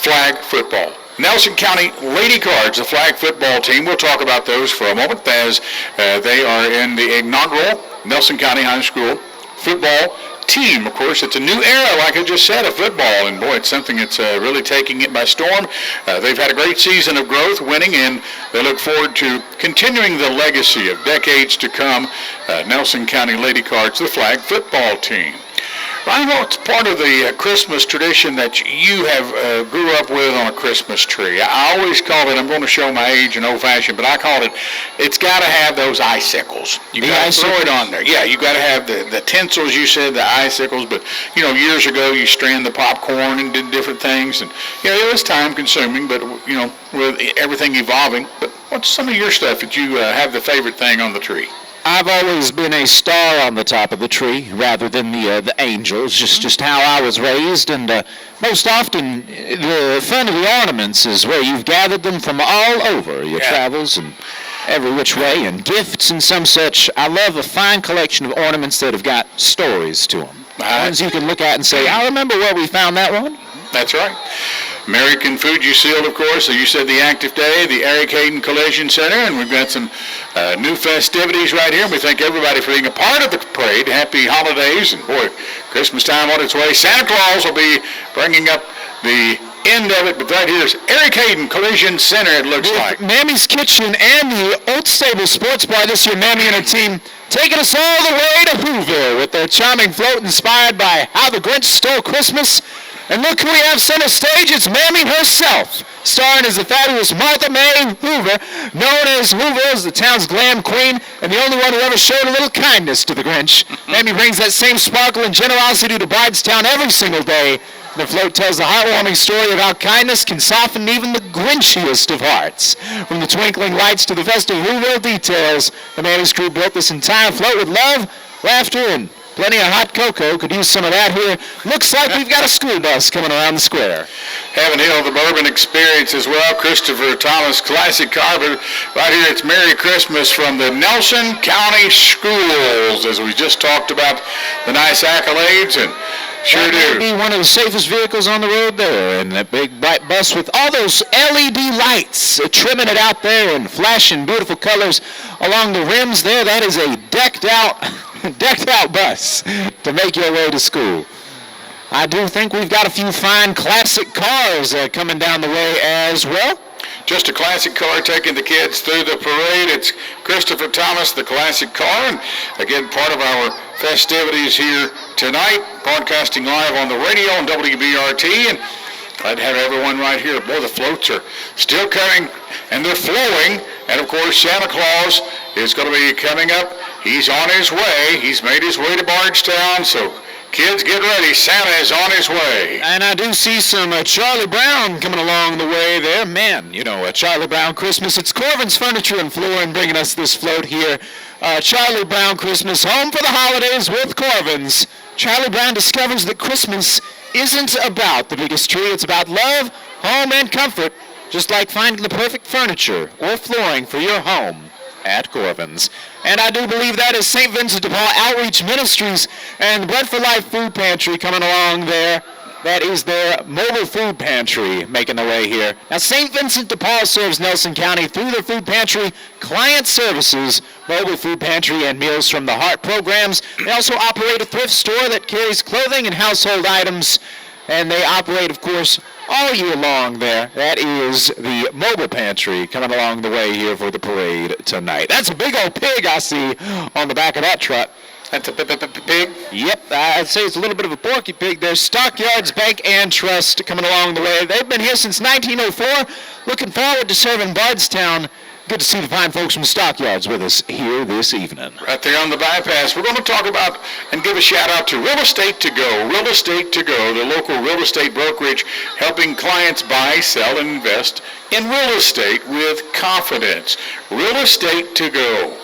flag football. Nelson County Lady Cards, the flag football team. We'll talk about those for a moment as they are in the inaugural Nelson County High School football team. Of course, it's a new era, like I just said, of football, and boy, it's something that's really taking it by storm. They've had a great season of growth, winning, and they look forward to continuing the legacy of decades to come. Nelson County Lady Cards, the flag football team. Ryan, what's part of the Christmas tradition that you have grew up with on a Christmas tree? I always call it, I'm going to show my age and old-fashioned, but I call it, it's got to have those icicles. You got to throw it on there. Yeah, you got to have the tinsels, you said, the icicles, but, years ago you strand the popcorn and did different things, and, it was time-consuming, but, with everything evolving. But what's some of your stuff that you have the favorite thing on the tree? I've always been a star on the top of the tree rather than the angels, just how I was raised, and most often the fun of the ornaments is where you've gathered them from all over your travels and every which way, and gifts and some such. I love a fine collection of ornaments that have got stories to them. Ones you can look at and say, I remember where we found that one. That's right. American Food You Sealed, of course. So you said the Active Day, the Eric Hayden Collision Center, and we've got some new festivities right here. We thank everybody for being a part of the parade. Happy holidays, and boy, Christmas time on its way. Santa Claus will be bringing up the end of it, but right here is Eric Hayden Collision Center, it looks like. Mammy's Kitchen and the Old Stable Sports Bar this year. Mammy and her team taking us all the way to Whoville with their charming float inspired by How the Grinch Stole Christmas. And look who we have center stage, it's Mammy herself, starring as the fabulous Martha May Hoover, known as Hoover as the town's glam queen, and the only one who ever showed a little kindness to the Grinch. Mammy brings that same sparkle and generosity to Bardstown every single day. The float tells the heartwarming story of how kindness can soften even the Grinchiest of hearts. From the twinkling lights to the festive Whoville details, the Mammy's crew built this entire float with love, laughter, and plenty of hot cocoa. Could use some of that here. Looks like we've got a school bus coming around the square. Heaven Hill, the Bourbon Experience as well. Christopher Thomas Classic Car. But right here, it's Merry Christmas from the Nelson County Schools, as we just talked about the nice accolades, and sure do. That may be one of the safest vehicles on the road there, and that big bright bus with all those LED lights trimming it out there and flashing beautiful colors along the rims there. That is a decked out bus to make your way to school. I do think we've got a few fine classic cars coming down the way as well. Just a classic car taking the kids through the parade. It's Christopher Thomas, the classic car, and again, part of our festivities here tonight, broadcasting live on the radio on WBRT, and glad to have everyone right here. Boy, the floats are still coming, and they're flowing, and of course, Santa Claus is going to be coming up. He's on his way. He's made his way to Bardstown, so kids, get ready. Santa is on his way. And I do see some Charlie Brown coming along the way there. Man, Charlie Brown Christmas. It's Corvin's Furniture and Flooring bringing us this float here. Charlie Brown Christmas, home for the holidays with Corvin's. Charlie Brown discovers that Christmas isn't about the biggest tree. It's about love, home, and comfort, just like finding the perfect furniture or flooring for your home at Corvin's. And I do believe that is St. Vincent de Paul Outreach Ministries and the Bread for Life Food Pantry coming along there. That is their mobile food pantry making their way here. Now, St. Vincent de Paul serves Nelson County through their food pantry, client services, mobile food pantry, and Meals from the Heart programs. They also operate a thrift store that carries clothing and household items, and they operate, of course, all year long there. That is the mobile pantry coming along the way here for the parade tonight. That's a big old pig I see on the back of that truck. That's a pig. Yep, I'd say it's a little bit of a porky pig there. Stockyards Bank and Trust coming along the way. They've been here since 1904. Looking forward to serving Bardstown. Good to see the fine folks from Stockyards with us here this evening. Right there on the bypass. We're going to talk about and give a shout out to Real Estate To Go. Real Estate To Go, the local real estate brokerage helping clients buy, sell, and invest in real estate with confidence. Real Estate To Go.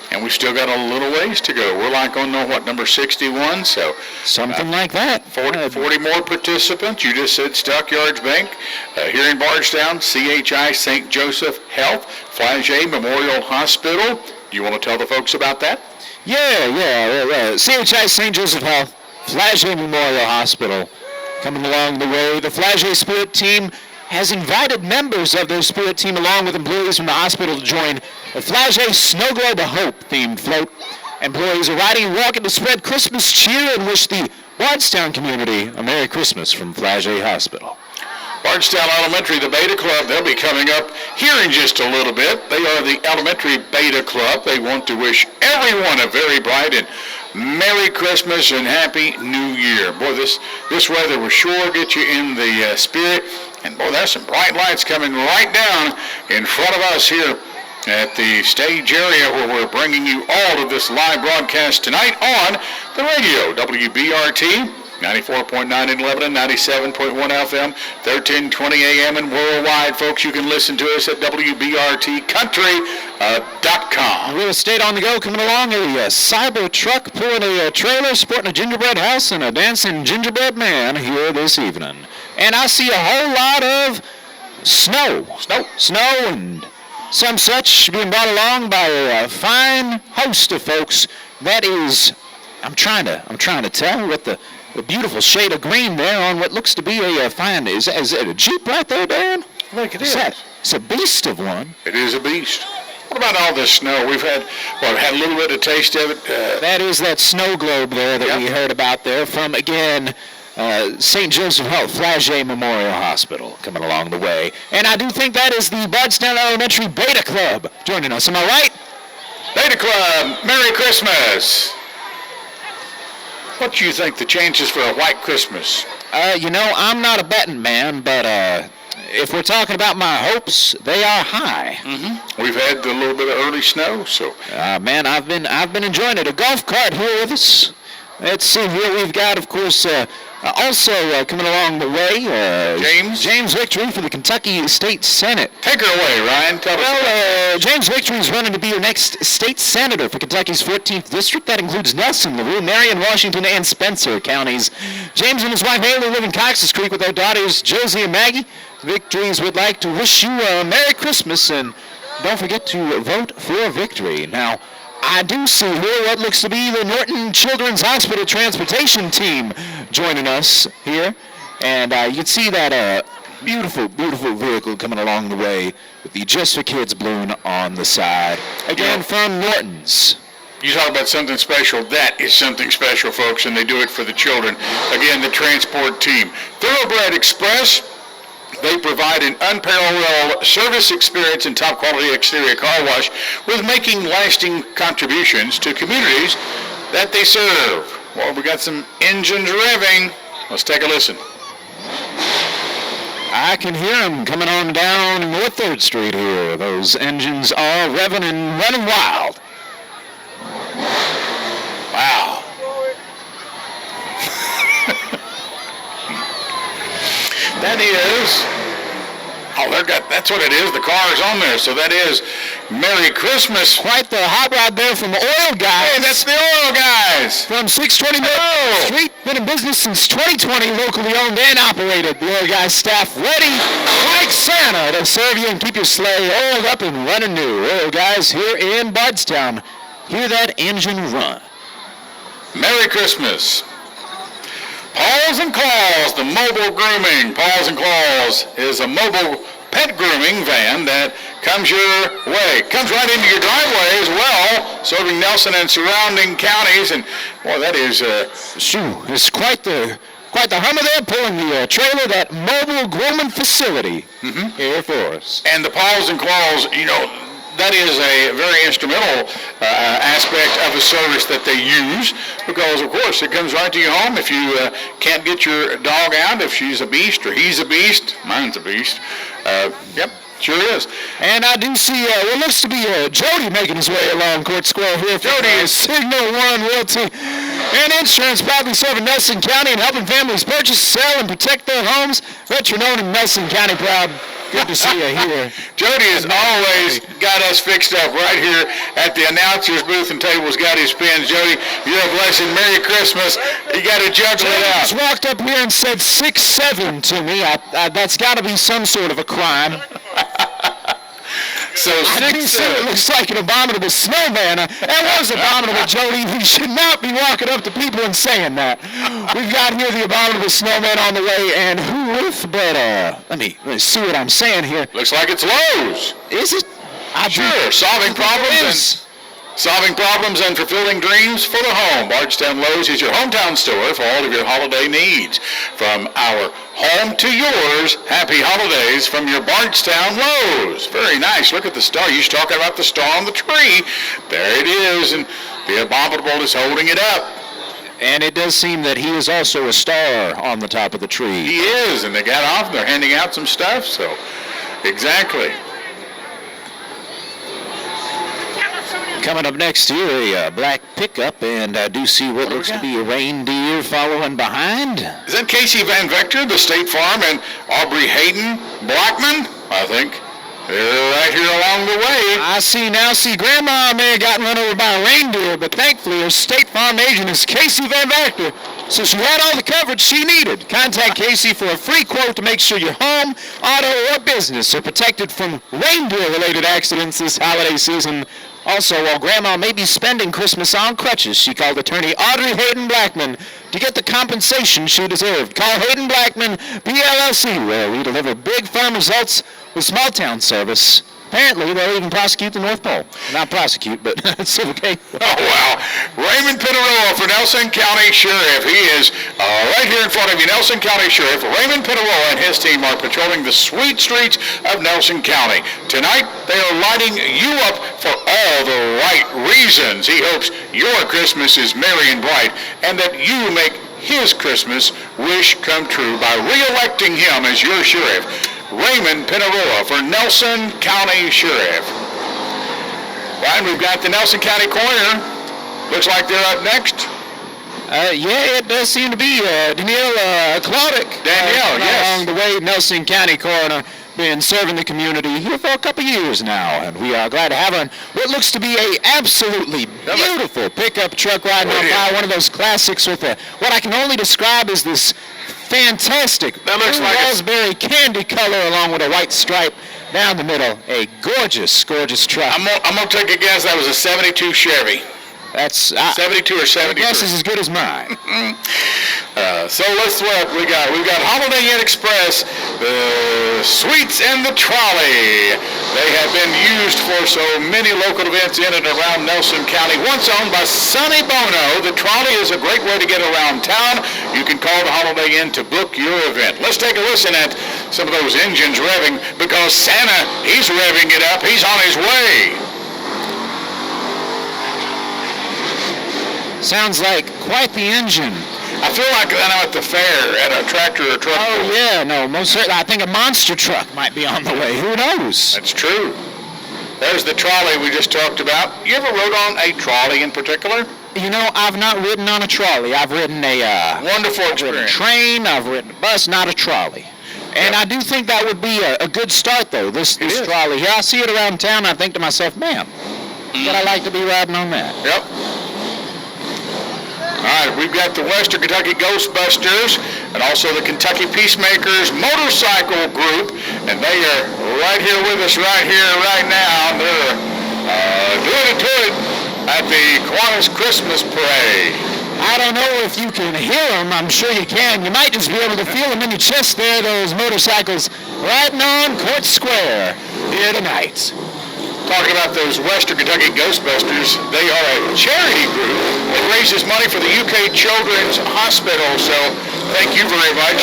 And we've still got a little ways to go. We're like on, number 61, so. Something like that. 40 more participants. You just said Stockyards Bank. Here in Bardstown, CHI St. Joseph Health, Flagey Memorial Hospital. Do you want to tell the folks about that? Yeah. CHI St. Joseph Health, Flagey Memorial Hospital coming along the way. The Flagey Spirit Team has invited members of their Spirit Team along with employees from the hospital to join the Flagey Snow Globe of Hope themed float. Employees are riding and walking to spread Christmas cheer and wish the Bardstown community a Merry Christmas from Flagey Hospital. Bardstown Elementary, the Beta Club, they'll be coming up here in just a little bit. They are the Elementary Beta Club. They want to wish everyone a very bright and Merry Christmas and Happy New Year. Boy, this weather will sure get you in the spirit. And boy, there's some bright lights coming right down in front of us here at the stage area where we're bringing you all of this live broadcast tonight on the radio, WBRT, 94.9 in Lebanon, 97.1 FM, 1320 AM, and worldwide, folks. You can listen to us at WBRTcountry.com. Real estate on the go coming along. A cyber truck pulling a trailer, sporting a gingerbread house, and a dancing gingerbread man here this evening. And I see a whole lot of snow and some such being brought along by a fine host of folks. That is, I'm trying to tell with the beautiful shade of green there on what looks to be a fine, is it a Jeep right there, Dan? I think it is. It's a beast of one. It is a beast. What about all this snow? We've had a little bit of taste of it. That is that snow globe there that we heard about there from, again, St. Joseph Health, Flagey Memorial Hospital coming along the way. And I do think that is the Bardstown Elementary Beta Club joining us. Am I right? Beta Club, Merry Christmas. What do you think the chances for a white Christmas? I'm not a betting man, but if we're talking about my hopes, they are high. Mm-hmm. We've had a little bit of early snow, so. Man, I've been enjoying it. A golf cart here with us. Let's see here. We've got, of course, also coming along the way, James Victory for the Kentucky State Senate. Take her away, Ryan. Tell us. James Victory is running to be your next state senator for Kentucky's 14th district. That includes Nelson, LaRue, Marion, Washington, and Spencer counties. James and his wife Haley live in Cox's Creek with their daughters Josie and Maggie. Victories would like to wish you a Merry Christmas, and don't forget to vote for Victory. Now, I do see here what looks to be the Norton Children's Hospital Transportation Team joining us here. And you can see that beautiful, beautiful vehicle coming along the way with the Just for Kids balloon on the side. Again, from Norton's. You talk about something special. That is something special, folks, and they do it for the children. Again, the transport team. Thoroughbred Express. They provide an unparalleled service experience and top quality exterior car wash with making lasting contributions to communities that they serve. Well, we got some engines revving. Let's take a listen. I can hear them coming on down North 3rd Street here. Those engines are revving and running wild. Wow. That is, that's what it is. The car is on there, so that is Merry Christmas. Quite the hot rod there from the Oil Guys. Hey, that's the Oil Guys. From 620 North Street, been in business since 2020, locally owned and operated. The Oil Guys staff ready like Santa to serve you and keep your sleigh oiled up and running new. Well, guys, here in Bardstown, hear that engine run. Merry Christmas. Paws and Claws, the mobile grooming. Paws and Claws is a mobile pet grooming van that comes your way. Comes right into your driveway as well, serving Nelson and surrounding counties. And, boy, that is... It's quite the Hummer there pulling the trailer, that mobile grooming facility here for us. And the Paws and Claws, that is a very instrumental aspect of a service that they use because, of course, it comes right to your home. If you can't get your dog out, if she's a beast or he's a beast, mine's a beast. Yep, sure is. And I do see what looks to be Jody making his way along Court Square here. Jody is Signal One Realty and Insurance, proudly serving Nelson County and helping families purchase, sell, and protect their homes. Veteran-owned in Nelson County, proud. Good to see you here. Jody has always got us fixed up right here at the announcer's booth and table's got his pins. Jody, you're a blessing. Merry Christmas. You got to juggle it out. Just walked up here and said 6'7" to me. That's got to be some sort of a crime. So I do say it looks like an abominable snowman. That was abominable, Jody. We should not be walking up to people and saying that. We've got here the abominable snowman on the way, and who with? But let me see what I'm saying here. Looks like it's Lowe's. Is it? Sure, solving problems and fulfilling dreams for the home. Bardstown Lowe's is your hometown store for all of your holiday needs. From our home to yours, happy holidays from your Bardstown Lowe's. Very nice. Look at the star. You was talking about the star on the tree. There it is, and the abominable is holding it up. And it does seem that he is also a star on the top of the tree. He is, and they got off. They're handing out some stuff, so exactly. Coming up next here, a black pickup, and I do see what looks to be a reindeer following behind. Is that Casey Van Vector, the State Farm, and Aubrey Hayden Blackman? I think they're right here along the way. I see now. Grandma may have gotten run over by a reindeer, but thankfully her State Farm agent is Casey Van Vector, so she had all the coverage she needed. Contact Casey for a free quote to make sure your home, auto, or business are protected from reindeer-related accidents this holiday season. Also, while Grandma may be spending Christmas on crutches, she called attorney Audrey Hayden Blackman to get the compensation she deserved. Call Hayden Blackman, PLLC, where we deliver big firm results with small town service. Apparently, they'll even prosecute the North Pole. Not prosecute, but it's okay. Oh, wow. Raymond Pinarello for Nelson County Sheriff. He is right here in front of you. Nelson County Sheriff Raymond Pinarello and his team are patrolling the sweet streets of Nelson County. Tonight, they are lighting you up for all the right reasons. He hopes your Christmas is merry and bright and that you make his Christmas wish come true by re-electing him as your sheriff. Raymond Pinarello for Nelson County Sheriff. Ryan, we've got the Nelson County Coroner. Looks like they're up next. Yeah, it does seem to be Danielle Claudic. Danielle, yes. Along the way, Nelson County Coroner been serving the community here for a couple years now, and we are glad to have her in what looks to be a absolutely beautiful pickup truck riding on by, one of those classics with what I can only describe as this fantastic raspberry candy color along with a white stripe down the middle. A gorgeous, gorgeous truck. I'm going to take a guess that was a 72 Chevy. That's 72 or 73. Your guess is as good as mine. So let's look. We've got Holiday Inn Express, the Sweets and the Trolley. They have been used for so many local events in and around Nelson County. Once owned by Sonny Bono, the trolley is a great way to get around town. You can call the Holiday Inn to book your event. Let's take a listen at some of those engines revving because Santa, he's revving it up. He's on his way. Sounds like quite the engine. I feel like I'm at the fair at a tractor or truck. Oh, yeah, no, most certainly. I think a monster truck might be on the way. Who knows? That's true. There's the trolley we just talked about. You ever rode on a trolley in particular? You know, I've not ridden on a trolley. I've ridden a wonderful experience. Train, I've ridden a bus, not a trolley. And I do think that would be a good start, though, this trolley here. I see it around town, I think to myself, man, would I like to be riding on that? Yep. All right, we've got the Western Kentucky Ghostbusters. and also the Kentucky Peacemakers Motorcycle Group, and they are right here with us right here, right now. They're doing it to it at the Kiwanis Christmas Parade. I don't know if you can hear them. I'm sure you can. You might just be able to feel them in your chest there, those motorcycles riding on Court Square here tonight. Talking about those Western Kentucky Ghostbusters, they are a charity group that raises money for the UK Children's Hospital. So thank you very much,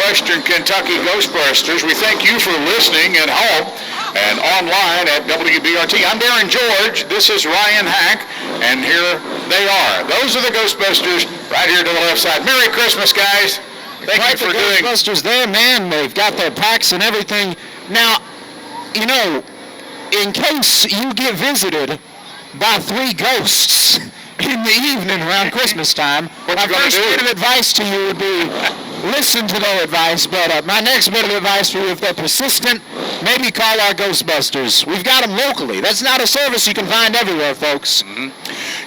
Western Kentucky Ghostbusters. We thank you for listening at home and online at WBRT. I'm Darren George. This is Ryan Hack, and here they are. Those are the Ghostbusters right here to the left side. Merry Christmas, guys. Thank you for doing. Ghostbusters there, man. They've got their packs and everything. Now, you know, in case you get visited by 3 ghosts in the evening around Christmas time, my first bit of advice to you would be listen to their advice, but my next bit of advice for you, if they're persistent, maybe call our Ghostbusters. We've got them locally. That's not a service you can find everywhere, folks.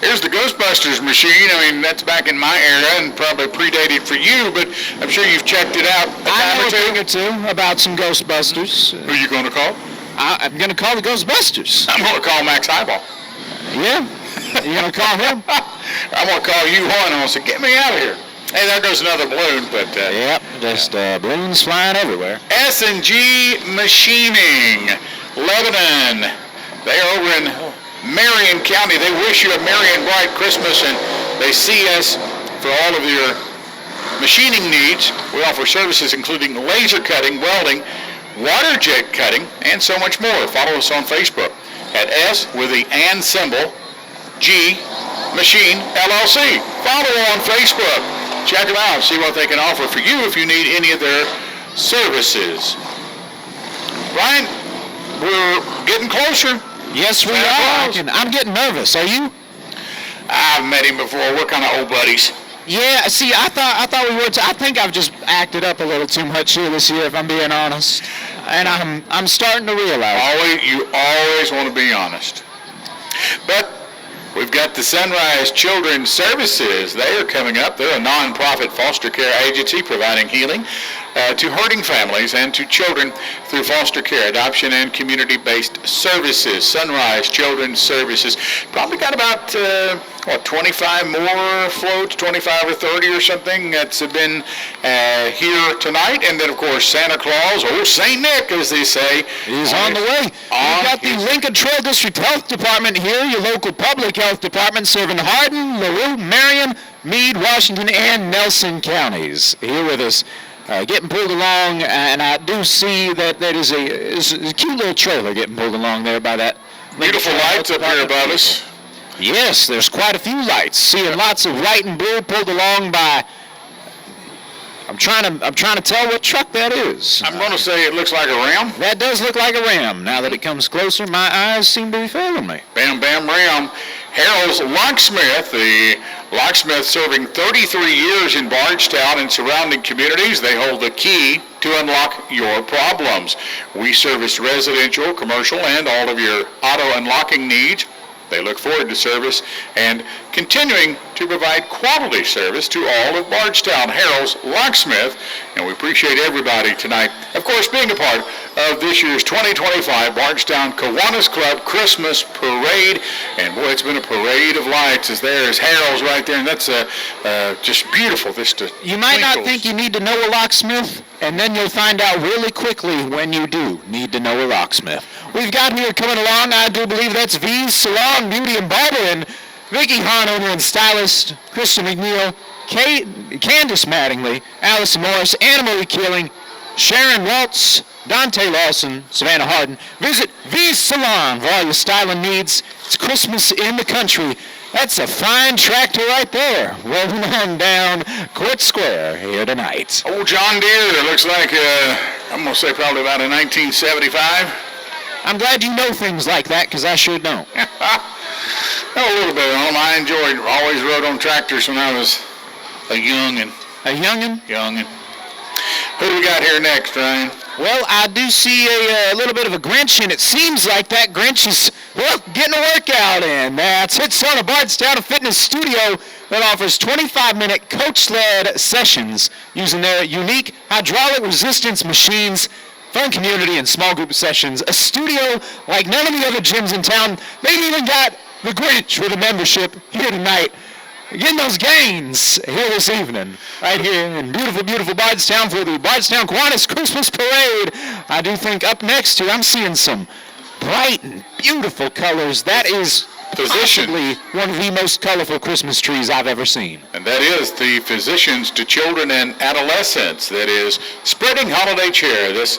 Here's the Ghostbusters machine. I mean, that's back in my era and probably predated for you, but I'm sure you've checked it out a time or two. I know a thing or two about some Ghostbusters. Who are you going to call? I'm going to call the Ghostbusters. I'm going to call Max Highball. Yeah? You going to call him? I'm going to call you one and I'll say, get me out of here. Hey, there goes another balloon, but... Yep, just balloons flying everywhere. S&G Machining, Lebanon. They are over in Marion County. They wish you a merry and bright Christmas, and they see us for all of your machining needs. We offer services including laser cutting, welding, water jet cutting, and so much more. Follow us on Facebook at S with the and symbol, G Machine LLC. Follow on Facebook. Check them out. See what they can offer for you if you need any of their services. Ryan, we're getting closer. Yes, we are. I'm getting nervous. Are you? I've met him before. We're kind of old buddies. Yeah, see, I thought we were. I think I've just acted up a little too much here this year, if I'm being honest. And I'm starting to realize. You always want to be honest. But we've got the Sunrise Children's Services. They are coming up. They're a non-profit foster care agency providing healing to hurting families and to children through foster care, adoption, and community-based services. Sunrise Children's Services. Probably got about 25 more floats, 25 or 30 or something that's been here tonight. And then, of course, Santa Claus, or St. Nick, as they say, is on the way. We've got the Lincoln Trail District Health Department here, your local public health department, serving Hardin, LaRue, Marion, Meade, Washington, and Nelson counties here with us. Getting pulled along, and I do see that there is a cute little trailer getting pulled along there by that. Beautiful lights up here above us. Yes, there's quite a few lights. Seeing lots of white and blue pulled along by. I'm trying to tell what truck that is. I'm going to say it looks like a Ram. That does look like a Ram. Now that it comes closer, my eyes seem to be failing me. Bam, bam, Ram. Harold's Locksmith, the locksmith serving 33 years in Bardstown and surrounding communities. They hold the key to unlock your problems. We service residential, commercial, and all of your auto unlocking needs. They look forward to service and continuing to provide quality service to all of Bardstown. Harold's Locksmith, and we appreciate everybody tonight, of course, being a part of this year's 2025 Bardstown Kiwanis Club Christmas Parade. And boy, it's been a parade of lights. As there's Harold's right there, and that's just beautiful. You might not think you need to know a locksmith, and then you'll find out really quickly when you do need to know a locksmith. We've got here coming along, I do believe that's V's Salon, Beauty and Barber, and Vicki Hahn, owner and stylist, Kristen McNeil, Candace Mattingly, Allison Morris, Anna Marie Keeling, Sharon Waltz, Dante Lawson, Savannah Hardin. Visit V's Salon for all your styling needs. It's Christmas in the country. That's a fine tractor right there, rolling on down Court Square here tonight. Old John Deere, it looks like, I'm going to say probably about a 1975. I'm glad you know things like that, because I sure don't. A little bit on them. I always rode on tractors when I was a youngin'. A youngin'? Youngin'. Who do we got here next, Ryan? Well, I do see a little bit of a Grinch, and it seems like that Grinch is, well, getting a workout in. That's Hits on a Bardstown Fitness Studio that offers 25-minute coach-led sessions using their unique hydraulic resistance machines, fun community and small group sessions, a studio like none of the other gyms in town. They've even got the Grinch with a membership here tonight. Getting those gains here this evening, right here in beautiful, beautiful Bardstown for the Bardstown Kiwanis Christmas Parade. I do think up next here I'm seeing some bright and beautiful colors. That is possibly one of the most colorful Christmas trees I've ever seen. And that is the Physicians to Children and Adolescents that is spreading holiday cheer this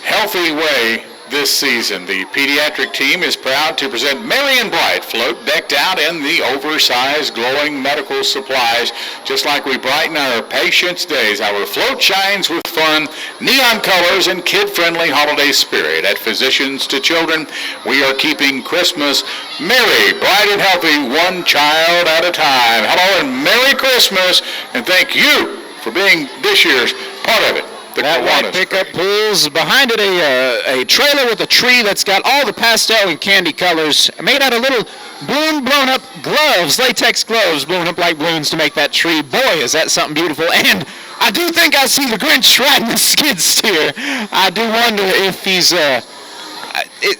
healthy way this season. The pediatric team is proud to present Merry and Bright float decked out in the oversized glowing medical supplies. Just like we brighten our patients' days, our float shines with fun, neon colors, and kid-friendly holiday spirit. At Physicians to Children, we are keeping Christmas merry, bright, and healthy, one child at a time. Hello and Merry Christmas, and thank you for being this year's part of it. That white pickup pulls behind it a trailer with a tree that's got all the pastel and candy colors made out of little blown up gloves, latex gloves blown up like balloons to make that tree. Boy, is that something beautiful. And I do think I see the Grinch riding the skid steer. I do wonder if he's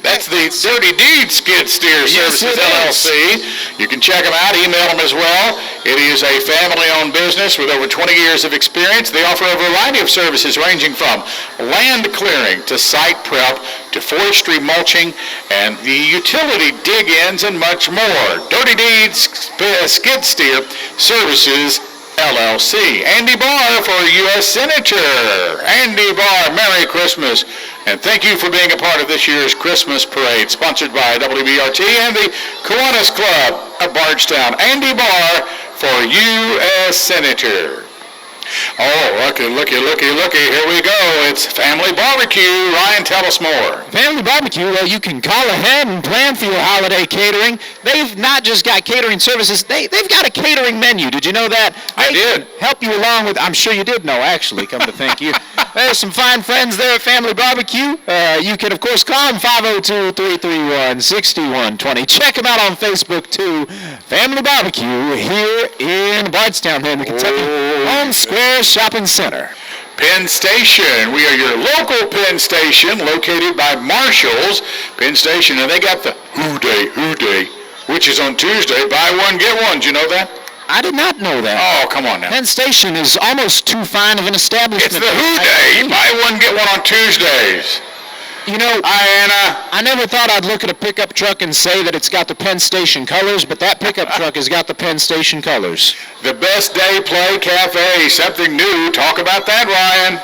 that's the Dirty Deed Skid Steer Yes, Services it LLC. You can check them out, email them as well. It is a family-owned business with over 20 years of experience. They offer a variety of services ranging from land clearing to site prep to forestry mulching and the utility dig-ins and much more. Dirty Deed Skid Steer Services LLC. Andy Barr for U.S. Senator. Andy Barr, Merry Christmas. And thank you for being a part of this year's Christmas Parade, sponsored by WBRT and the Kiwanis Club of Bardstown. Andy Barr for U.S. Senator. Oh, looky, here we go. It's Family Barbecue. Ryan, tell us more. Family Barbecue, well, you can call ahead and plan for your holiday catering. They've not just got catering services, they've got a catering menu. Did you know that? I did. Help you along with, I'm sure you did know, actually, come to think you. There's some fine friends there at Family Barbecue. You can, of course, call them 502-331-6120. Check them out on Facebook, too. Family Barbecue here in Bardstown, here in the Kentucky Home Square Shopping Center. Penn Station. We are your local Penn Station located by Marshall's Penn Station. And they got the Who Day, which is on Tuesday. Buy one, get one. Did you know that? I did not know that. Oh, come on now. Penn Station is almost too fine of an establishment. It's the Who Day. Buy one, get one on Tuesdays. You know, I never thought I'd look at a pickup truck and say that it's got the Penn Station colors, but that pickup truck has got the Penn Station colors. The Best Day Play Cafe, something new. Talk about that, Ryan.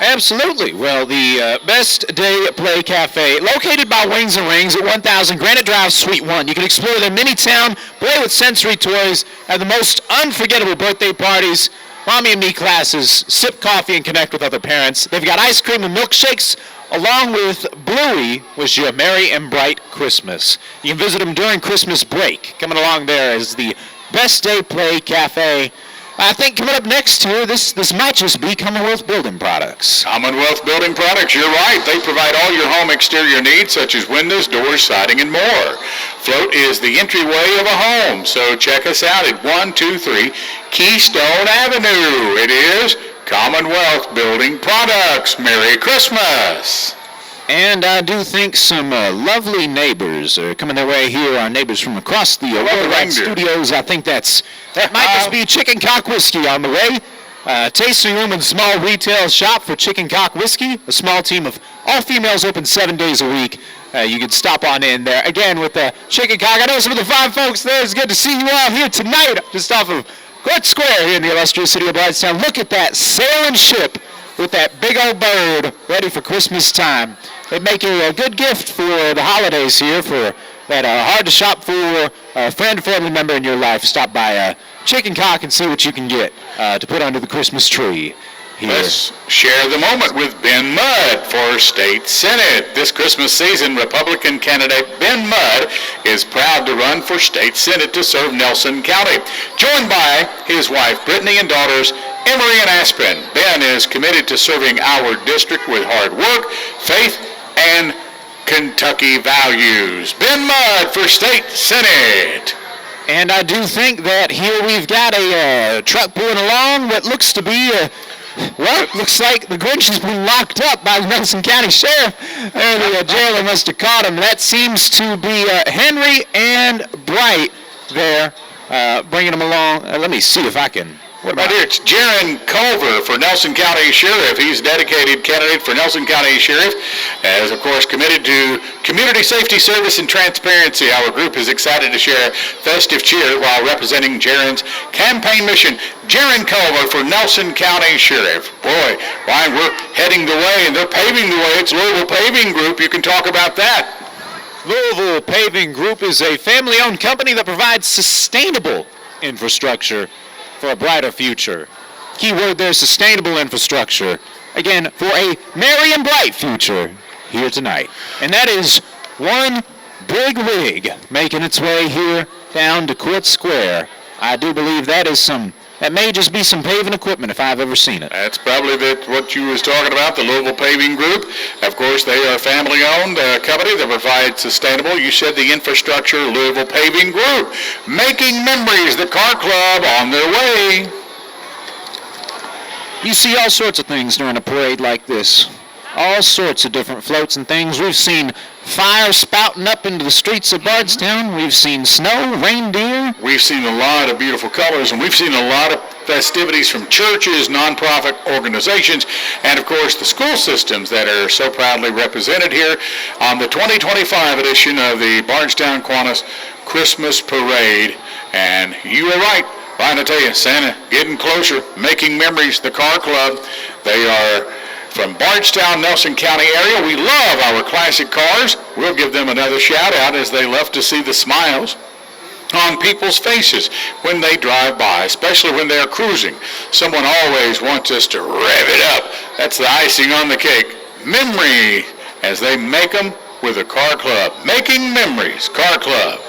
Absolutely. Well, the Best Day Play Cafe, located by Wings and Rings at 1000 Granite Drive, Suite 1. You can explore their mini-town, play with sensory toys, have the most unforgettable birthday parties, mommy and me classes, sip coffee and connect with other parents. They've got ice cream and milkshakes, along with Bluey, wish you a Merry and Bright Christmas. You can visit them during Christmas break. Coming along there is the Best Day Play Cafe. I think coming up next here, this might just be Commonwealth Building Products. Commonwealth Building Products, you're right. They provide all your home exterior needs, such as windows, doors, siding, and more. Float is the entryway of a home, so check us out at 123 Keystone Avenue. It is Commonwealth Building Products. Merry Christmas. And I do think some lovely neighbors are coming their way here. Our neighbors from across the Worldwide Studios. I think that might just be Chicken Cock Whiskey on the way. Tasting room and small retail shop for Chicken Cock Whiskey. A small team of all females open 7 days a week. You can stop on in there. Again, with the Chicken Cock. I know some of the fine folks there. It's good to see you all here tonight, just off of Court Square here in the illustrious city of Bardstown. Look at that sailing ship with that big old bird ready for Christmas time. They make a good gift for the holidays here for that hard to shop for friend or family member in your life. Stop by Chicken Cock and see what you can get to put under the Christmas tree here. Let's share the moment with Ben Mudd for State Senate. This Christmas season, Republican candidate Ben Mudd is proud to run for State Senate to serve Nelson County. Joined by his wife Brittany and daughters Emery and Aspen, Ben is committed to serving our district with hard work, faith, and Kentucky values. Ben Mudd for State Senate. And I do think that here we've got a truck pulling along what looks to be looks like the Grinch has been locked up by the Nelson County Sheriff. The jailer must have caught him. That seems to be Henry and Bright there, bringing them along. Let me see if I can. What about here? It's Jaron Culver for Nelson County Sheriff. He's a dedicated candidate for Nelson County Sheriff, as of course committed to community safety service and transparency. Our group is excited to share festive cheer while representing Jaron's campaign mission. Jaron Culver for Nelson County Sheriff. Boy, Ryan, we're heading the way, and they're paving the way. It's Louisville Paving Group. You can talk about that. Louisville Paving Group is a family-owned company that provides sustainable infrastructure for a brighter future. Keyword there, sustainable infrastructure. Again, for a merry and bright future here tonight. And that is one big rig making its way here down to Court Square. I do believe that may just be some paving equipment if I've ever seen it. That's probably what you was talking about, the Louisville Paving Group. Of course, they are a family-owned company that provides sustainable, you said the infrastructure, Louisville Paving Group. Making memories, the car club on their way. You see all sorts of things during a parade like this. All sorts of different floats and things. We've seen fire spouting up into the streets of Bardstown. We've seen snow, reindeer. We've seen a lot of beautiful colors, and we've seen a lot of festivities from churches, nonprofit organizations, and of course the school systems that are so proudly represented here on the 2025 edition of the Bardstown Kiwanis Christmas Parade. And you were right. Ryan, I tell you, Santa getting closer, making memories, the car club. They are from Bardstown, Nelson County area. We love our classic cars. We'll give them another shout out as they love to see the smiles on people's faces when they drive by, especially when they're cruising. Someone always wants us to rev it up. That's the icing on the cake. Memory, as they make them with a car club. Making memories, car club.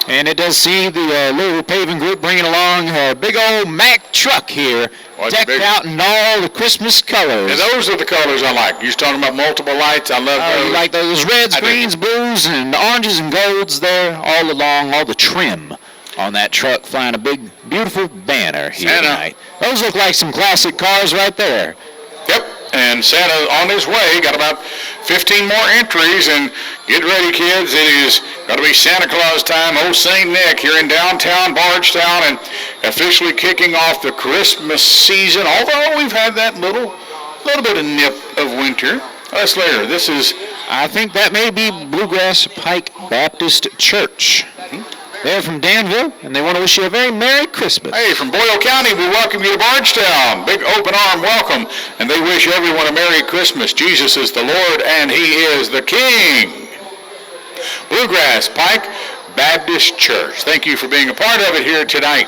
And it does see the Louisville Paving Group bringing along a big old Mack truck here, decked out in all the Christmas colors. And those are the colors I like. You was talking about multiple lights. I love those. You like those reds, greens, blues, and oranges and golds there all along, all the trim on that truck, flying a big, beautiful banner here tonight. Those look like some classic cars right there. Yep. And Santa on his way, got about 15 more entries, and get ready, kids. It is going to be Santa Claus time, Old St. Nick here in downtown Bardstown, and officially kicking off the Christmas season, although we've had that little bit of nip of winter. Us later, this is... I think that may be Bluegrass Pike Baptist Church. They're from Danville, and they want to wish you a very Merry Christmas. Hey, from Boyle County, we welcome you to Bardstown. Big open arm welcome, and they wish everyone a Merry Christmas. Jesus is the Lord, and He is the King. Bluegrass Pike Baptist Church. Thank you for being a part of it here tonight.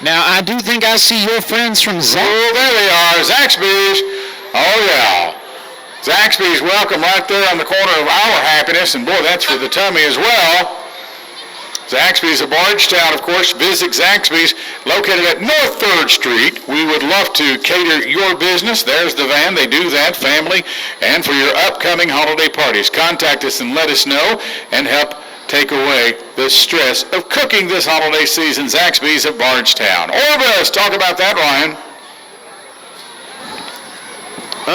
Now, I do think I see your friends from Oh, there they are, Zaxby's. Oh, yeah. Zaxby's welcome right there on the corner of our happiness, and boy, that's for the tummy as well. Zaxby's of Bardstown, of course. Visit Zaxby's, located at North 3rd Street. We would love to cater your business. There's the van. They do that, family, and for your upcoming holiday parties. Contact us and let us know and help take away the stress of cooking this holiday season. Zaxby's of Bardstown. Orbis, talk about that, Ryan.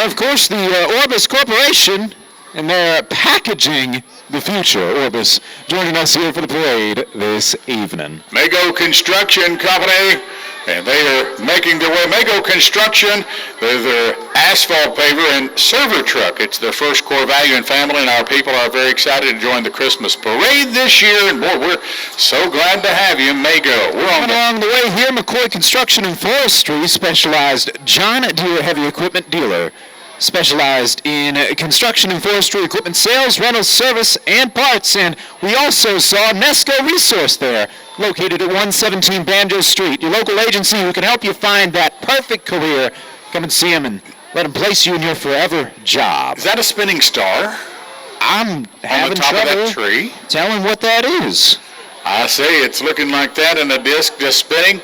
Of course, the Orbis Corporation, and they're packaging the future. Orbis joining us here for the parade this evening. Mago Construction Company, and they are making their way. Mago Construction, they're their asphalt paver and server truck. It's their first core value in family, and our people are very excited to join the Christmas parade this year. And boy, we're so glad to have you, Mago. We're on along the way here, McCoy Construction and Forestry, specialized John Deere heavy equipment dealer. Specialized in construction and forestry equipment sales, rental service, and parts. And we also saw Nesco Resource there, located at 117 Banjo Street, your local agency who can help you find that perfect career. Come and see them and let them place you in your forever job. Is that a spinning star? I'm having on the top trouble of that tree? telling what that is. I say it's looking like that, and the disc just spinning.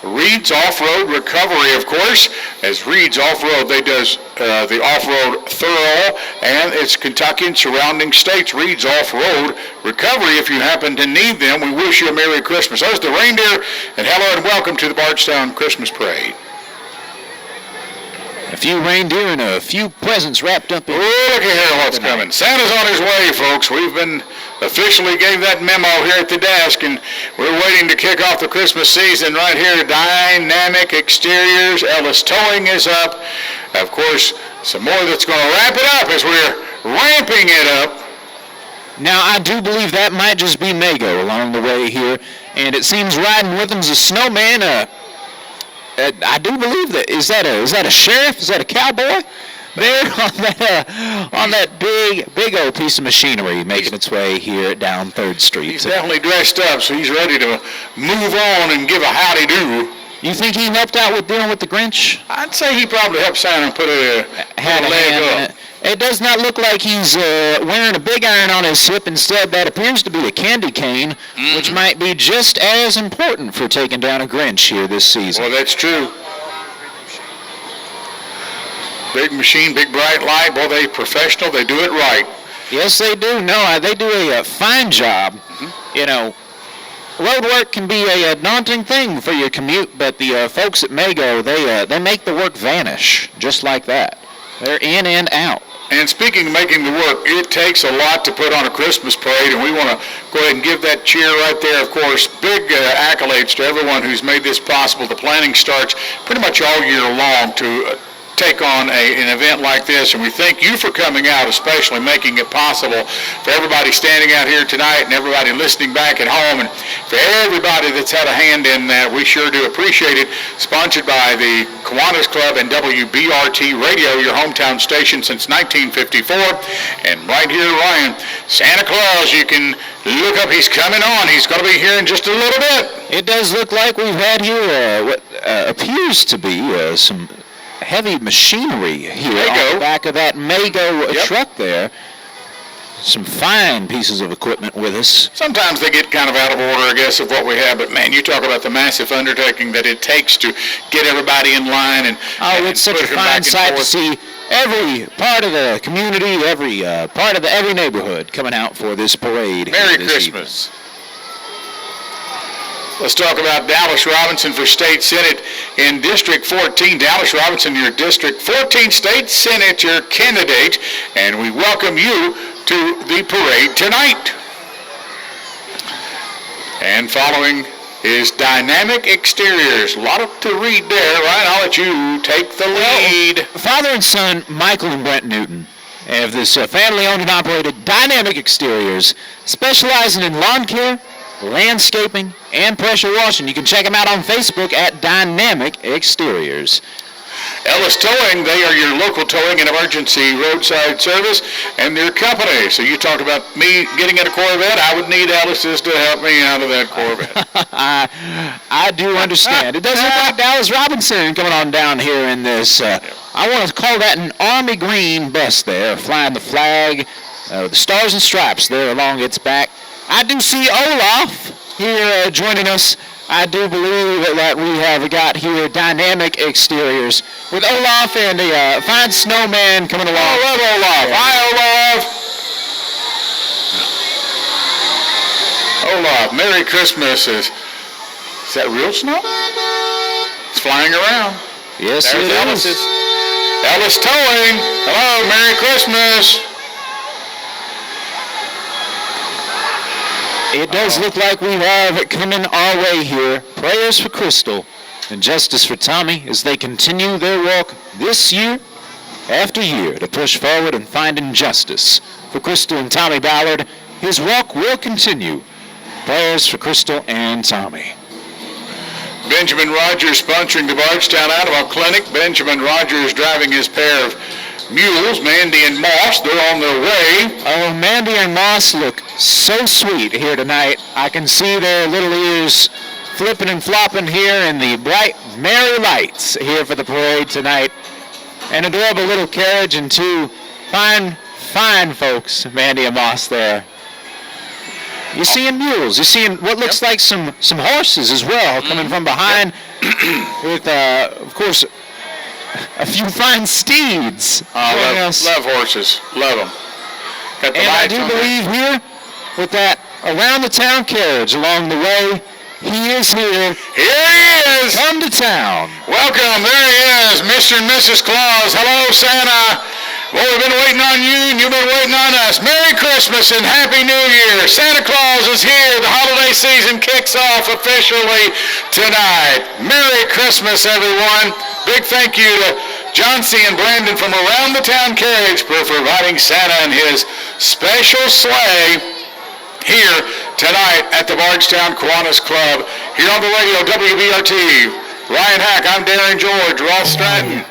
Reed's Off-Road Recovery, of course, as Reed's Off-Road, they does the off-road thorough, and it's Kentucky and surrounding states. Reed's Off-Road Recovery, if you happen to need them, we wish you a Merry Christmas. There's the reindeer, and hello and welcome to the Bardstown Christmas Parade. A few reindeer and a few presents wrapped up in... Oh, look at here what's coming. Santa's on his way, folks. We've been officially gave that memo here at the desk, and we're waiting to kick off the Christmas season right here. Dynamic Exteriors. Ellis Towing is up. Of course, some more that's going to wrap it up as we're ramping it up. Now, I do believe that might just be Mago along the way here, and it seems riding with him's a snowman. I do believe that. Is that a sheriff? Is that a cowboy? There on that big old piece of machinery making its way here down 3rd Street. He's definitely dressed up, so he's ready to move on and give a howdy do. You think he helped out with dealing with the Grinch? I'd say he probably helped Santa put a leg up. It does not look like he's wearing a big iron on his hip. Instead, that appears to be a candy cane, which might be just as important for taking down a Grinch here this season. Well, that's true. Big machine, big bright light. Boy, they professional. They do it right. Yes, they do. No, they do a fine job. You know, road work can be a daunting thing for your commute, but the folks at Mago, they make the work vanish just like that. They're in and out. And speaking of making the work, it takes a lot to put on a Christmas parade, and we want to go ahead and give that cheer right there. Of course, big accolades to everyone who's made this possible. The planning starts pretty much all year long to take on an event like this, and we thank you for coming out, especially making it possible for everybody standing out here tonight and everybody listening back at home, and for everybody that's had a hand in that. We sure do appreciate it. Sponsored by the Kiwanis Club and WBRT Radio, your hometown station since 1954. And right here, Ryan, Santa Claus, you can look up. He's coming on. He's going to be here in just a little bit. It does look like we've had here what appears to be some heavy machinery here on the back of that Mago truck there. Some fine pieces of equipment with us. Sometimes they get kind of out of order, I guess, of what we have, but man, you talk about the massive undertaking that it takes to get everybody in line and it's such a fine sight to see every part of the community, every part of every neighborhood coming out for this parade. Merry Christmas. Evening. Let's talk about Dallas Robinson for State Senate in District 14. Dallas Robinson, your District 14 State Senator candidate, and we welcome you to the parade tonight. And following is Dynamic Exteriors. A lot to read there, right? I'll let you take the lead. Father and son, Michael and Brent Newton, have this family-owned and operated Dynamic Exteriors, specializing in lawn care, landscaping, and pressure washing. You can check them out on Facebook at Dynamic Exteriors. Ellis Towing, they are your local towing and emergency roadside service and their company. So you talked about me getting in a Corvette. I would need Ellis's to help me out of that Corvette. I do understand. It does look like Dallas Robinson coming on down here in this, I want to call that an army green bus there, flying the flag, the stars and stripes there along its back. I do see Olaf here joining us. I do believe that we have got here Dynamic Exteriors with Olaf and a fine snowman coming along. I love Olaf. Hi, Olaf. Olaf, Merry Christmas. Is that real snow? It's flying around. Yes, there's it Ellis's. is. Ellis Towing. Hello, Merry Christmas. It does look like we have it coming our way here. Prayers for Crystal and justice for Tommy as they continue their walk this year after year to push forward and finding justice for Crystal and Tommy Ballard. His walk will continue. Prayers for Crystal and Tommy. Benjamin Rogers sponsoring the Bardstown Animal Clinic. Benjamin Rogers driving his pair of mules, Mandy and Moss. They're on their way. Oh, Mandy and Moss look so sweet here tonight. I can see their little ears flipping and flopping here in the bright, merry lights here for the parade tonight. An adorable little carriage and two fine folks, Mandy and Moss there. You're seeing mules. You're seeing what looks like some horses as well coming from behind. with, of course, a few fine steeds. joining us. Love horses. Love them. Got the And I lights do on there. believe here, with that around the town carriage along the way, he is here. Here he is. Come to town. Welcome. There he is, Mr. and Mrs. Claus. Hello, Santa. Well, we've been waiting on you, and you've been waiting on us. Merry Christmas and Happy New Year. Santa Claus is here. The holiday season kicks off officially tonight. Merry Christmas, everyone. Big thank you to John C. and Brandon from Around the Town Carriage for providing Santa and his special sleigh here tonight at the Bardstown Kiwanis Club. Here on the radio, WBRT. Ryan Hack, I'm Darren George. Ross Stratton.